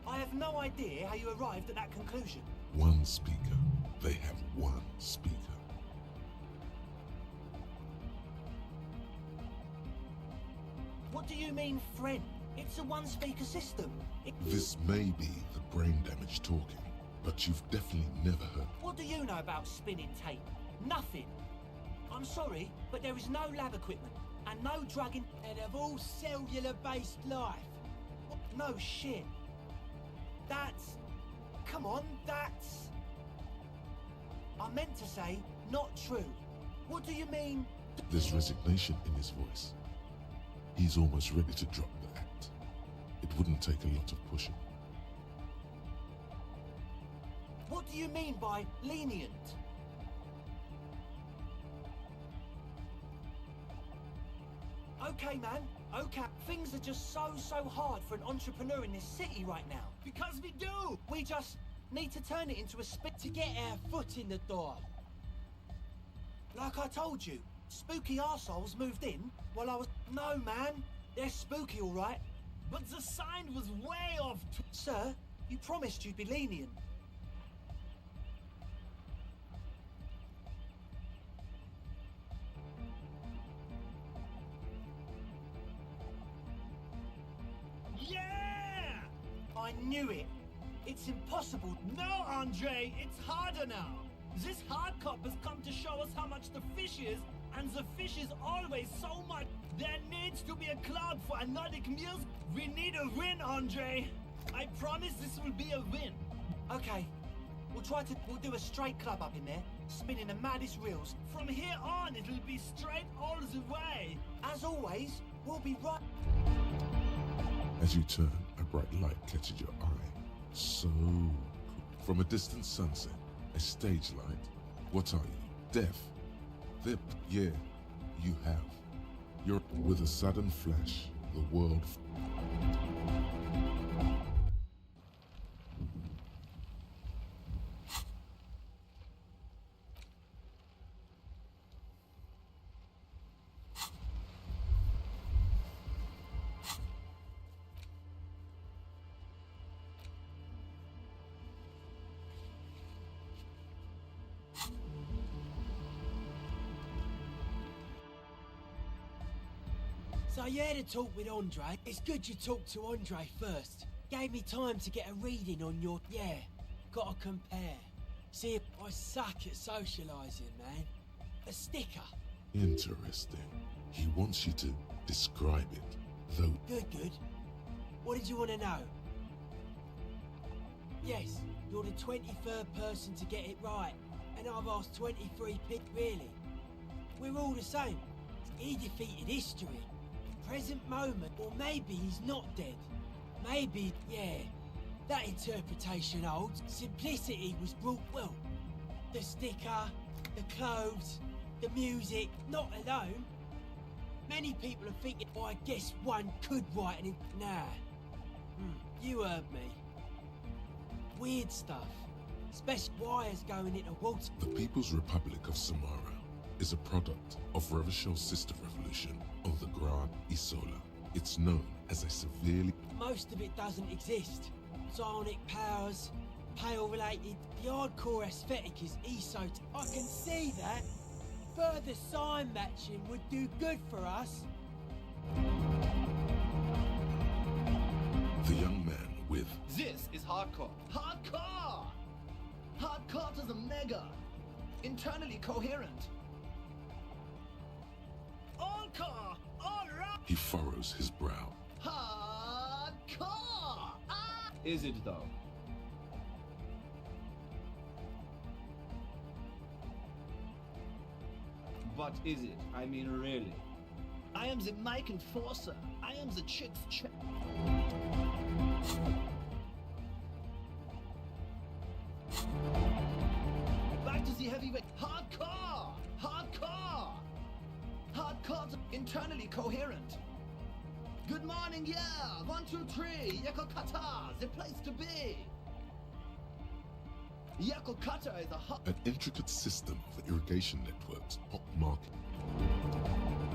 I have no idea how you arrived at that conclusion. One speaker. They have one speaker. What do you mean, friend? It's a one-speaker system. This may be the brain damage talking, but you've definitely never heard. What do you know about spinning tape? Nothing. I'm sorry, but there is no lab equipment and no drug in... And of all cellular-based life. No shit. That's... Come on, that's... I meant to say, not true. What do you mean? There's resignation in his voice. He's almost ready to drop the act. It wouldn't take a lot of pushing. What do you mean by lenient? Okay, man. Okay. Things are just so hard for an entrepreneur in this city right now. Because we do! We just need to turn it into a spit to get our foot in the door. Like I told you, spooky arseholes moved in while I was... No, man. They're spooky, all right. But the sign was way off. Sir, you promised you'd be lenient. Yeah! I knew it. It's impossible. No, Andre, it's harder now. This hard cop has come to show us how much the fish is, and the fish is always so much. There needs to be a cloud for Nordic meals. We need a win, Andre. I promise this will be a win. Okay. We'll do a straight club up in there, spinning the maddest reels. From here on, it'll be straight all the way. As always, we'll be right. As you turn, a bright light catches your eye. So cool. From a distant sunset, a stage light. What are you? Deaf? Yeah, you have. You're with a sudden flash, the world. So you had a talk with Andre. It's good you talked to Andre first. Gave me time to get a reading on your... Yeah, gotta compare. See, I suck at socialising, man. A sticker. Interesting. He wants you to describe it, though... Good. What did you want to know? Yes, you're the 23rd person to get it right. And I've asked 23 people, really. We're all the same. He defeated history. Present moment, or maybe he's not dead. Maybe, yeah, that interpretation holds. Simplicity was brought, well, the sticker, the clothes, the music, not alone. Many people are thinking, oh, I guess one could write an... Nah. You heard me. Weird stuff. Special wires going into water. The People's Republic of Samara is a product of Revachol's sister revolution on the Grand Isola. It's known as a severely... Most of it doesn't exist. Psionic powers, pale-related. The hardcore aesthetic is esot. I can see that. Further sign matching would do good for us. The young man with... This is hardcore. Hardcore! Hardcore to the mega. Internally coherent. All core! All right! He furrows his brow. Hardcore! Ah! Is it though? But is it? I mean, really? I am the Mike Enforcer. I am the chick's chick. Back to the heavyweight. Hardcore! Hardcore! Hardcore, internally coherent. Good morning, yeah! 1, 2, 3, Yakokata, the place to be! Yakokata is a hot... An intricate system of irrigation networks, pockmarked.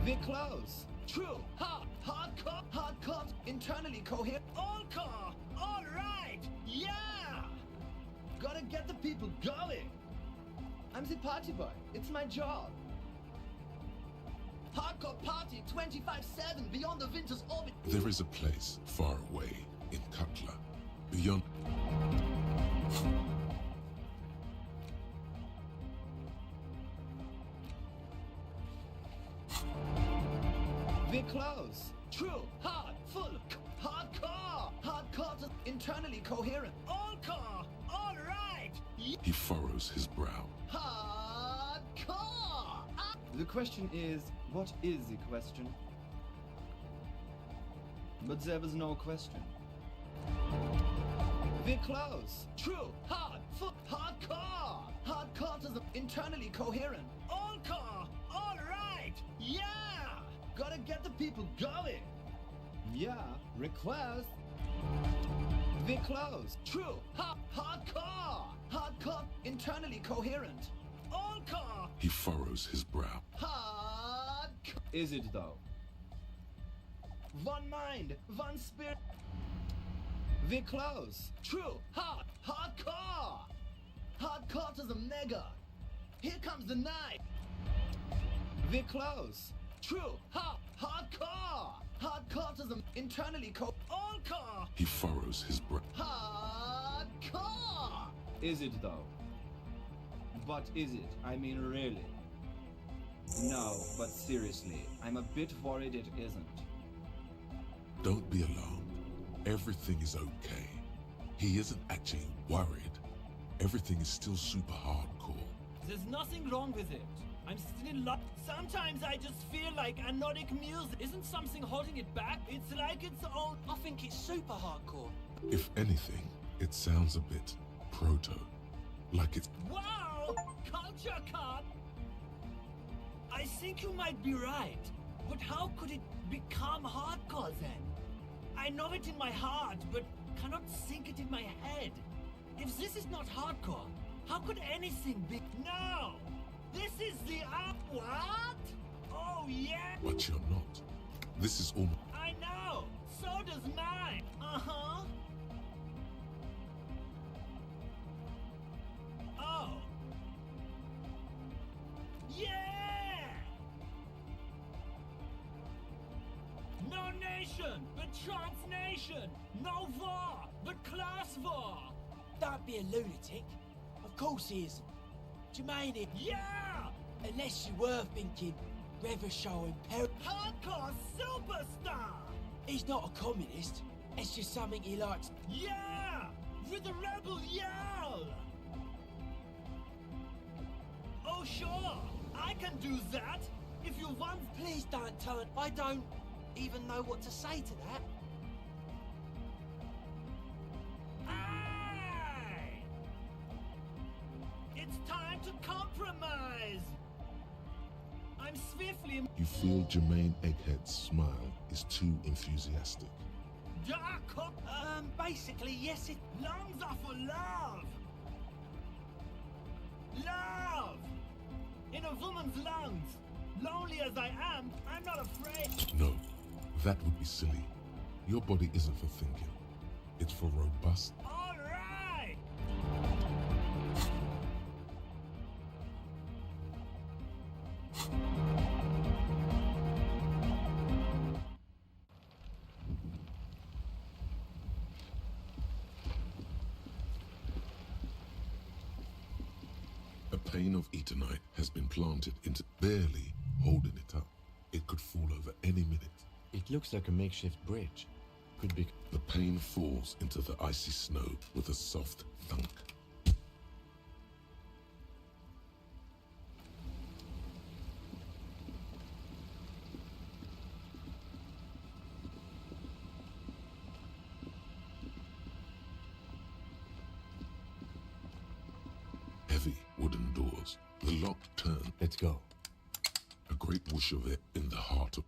We're close. True. Hardcore. Hardcore. Internally coherent. All car. All right. Yeah. Gotta get the people going. I'm the party boy. It's my job. Hardcore party 25/7 beyond the winter's orbit. There is a place far away in Cutler, beyond. We're close. True. Hard. Full. Hardcore. Hardcore. Internally coherent. All car. All right. He furrows his brow. Hardcore. The question is, what is the question? But there was no question. We're close. True. Hard. Full. Hardcore. Hardcore is internally coherent. All car. All right. Yeah. Gotta get the people going. Yeah, request. We're close. True. Hardcore. Hardcore. Internally coherent. All car. He furrows his brow. Hardcore. Is it though? One mind. One spirit. We're close. True. Hardcore. Hardcore to the mega. Here comes the night. We're close. True. Hardcore. Hardcore to the internally all car. He furrows his brow. Hardcore. Is it though? But is it? I mean, really? No, but seriously, I'm a bit worried it isn't. Don't be alarmed. Everything is okay. He isn't actually worried. Everything is still super hardcore. There's nothing wrong with it. I'm still in love. Sometimes I just feel like anodic music isn't something holding it back. It's like its own. I think it's super hardcore. If anything, it sounds a bit proto. Like it's. Wow! Culture card! I think you might be right. But how could it become hardcore then? I know it in my heart, but cannot think it in my head. If this is not hardcore, how could anything be? No! This is the what? Oh yeah! But you're not. This is all. I know! So does mine! Uh-huh! Oh! Yeah! No nation, but transnation! No war, but class war! Don't be a lunatic. Of course he isn't. Jermaine is. Yeah! Unless you were thinking Revershaw and Perry. Hardcore superstar! He's not a communist. It's just something he likes. Yeah! With a rebel yell! Oh sure, I can do that! If you want... Please don't turn... I don't even know what to say to that. Aye! It's time to compromise! I'm swiftly... You feel Jermaine Egghead's smile is too enthusiastic. Basically, yes, it... Lungs are for love! Love! In a woman's lungs! Lonely as I am, I'm not afraid. No, that would be silly. Your body isn't for thinking. It's for robust... All right! A pane of Eternite has been planted into barely holding it up. It could fall over any minute. It looks like a makeshift bridge. Could be... The pane falls into the icy snow with a soft thunk. Wooden doors. The lock turned. Let's go. A great whoosh of it in the heart of...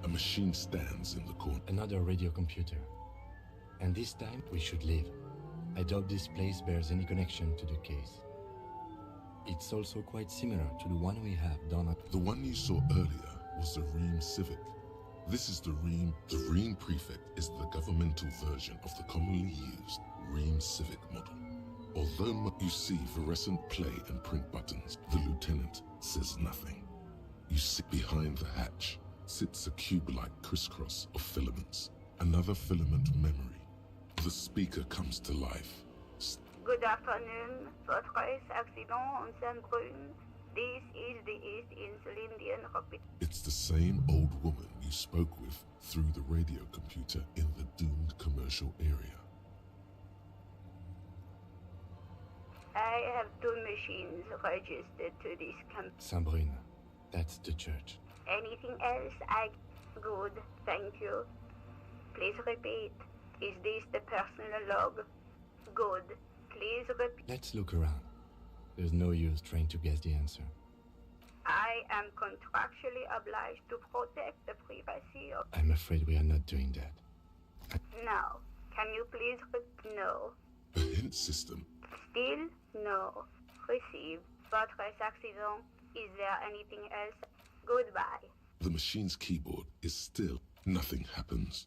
A machine stands in the corner. Another radio computer. And this time we should leave. I doubt this place bears any connection to the case. It's also quite similar to the one we have done at... The one you saw earlier was the Ream Civic. This is the Ream. The Ream Prefect is the governmental version of the commonly used Ream Civic model. Although you see fluorescent play and print buttons, the lieutenant says nothing. You sit behind the hatch. Sits a cube-like crisscross of filaments. Another filament memory. The speaker comes to life. Good afternoon. Votre accident on Saint-Brune. This is the East Elysium Hospital. It's the same old woman you spoke with through the radio computer in the doomed commercial area. I have two machines registered to this camp. Saint-Brune. That's the church. Anything else? Good, thank you. Please repeat. Is this the personal log? Good. Please repeat. Let's look around. There's no use trying to guess the answer. I am contractually obliged to protect the privacy of... I'm afraid we are not doing that. No. Can you please no. A hint system. Still no. Receive. Votre accident. Is there anything else? Goodbye. The machine's keyboard is still. Nothing happens.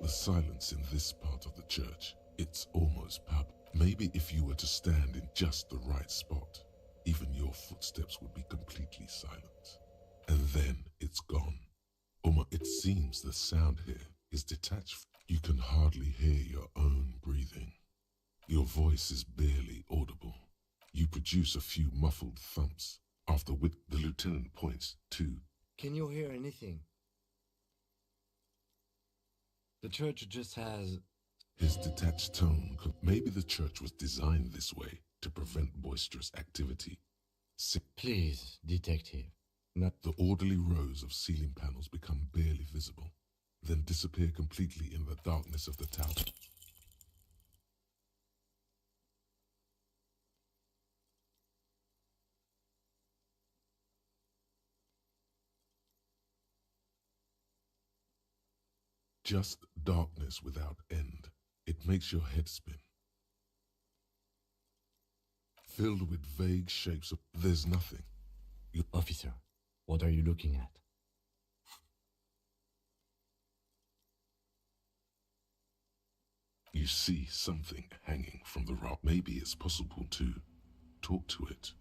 The silence in this part of the church, it's almost palpable. Maybe if you were to stand in just the right spot, even your footsteps would be completely silent. And then it's gone. It seems the sound here is detached. You can hardly hear your own breathing. Your voice is barely audible. You produce a few muffled thumps, after which the lieutenant points to... Can you hear anything? The church just has... His detached tone could... Maybe the church was designed this way to prevent boisterous activity. Please, detective. Not the orderly rows of ceiling panels become barely visible, then disappear completely in the darkness of the tower. Just darkness without end. It makes your head spin. Filled with vague shapes of... There's nothing. Officer, what are you looking at? You see something hanging from the rock. Maybe it's possible to talk to it.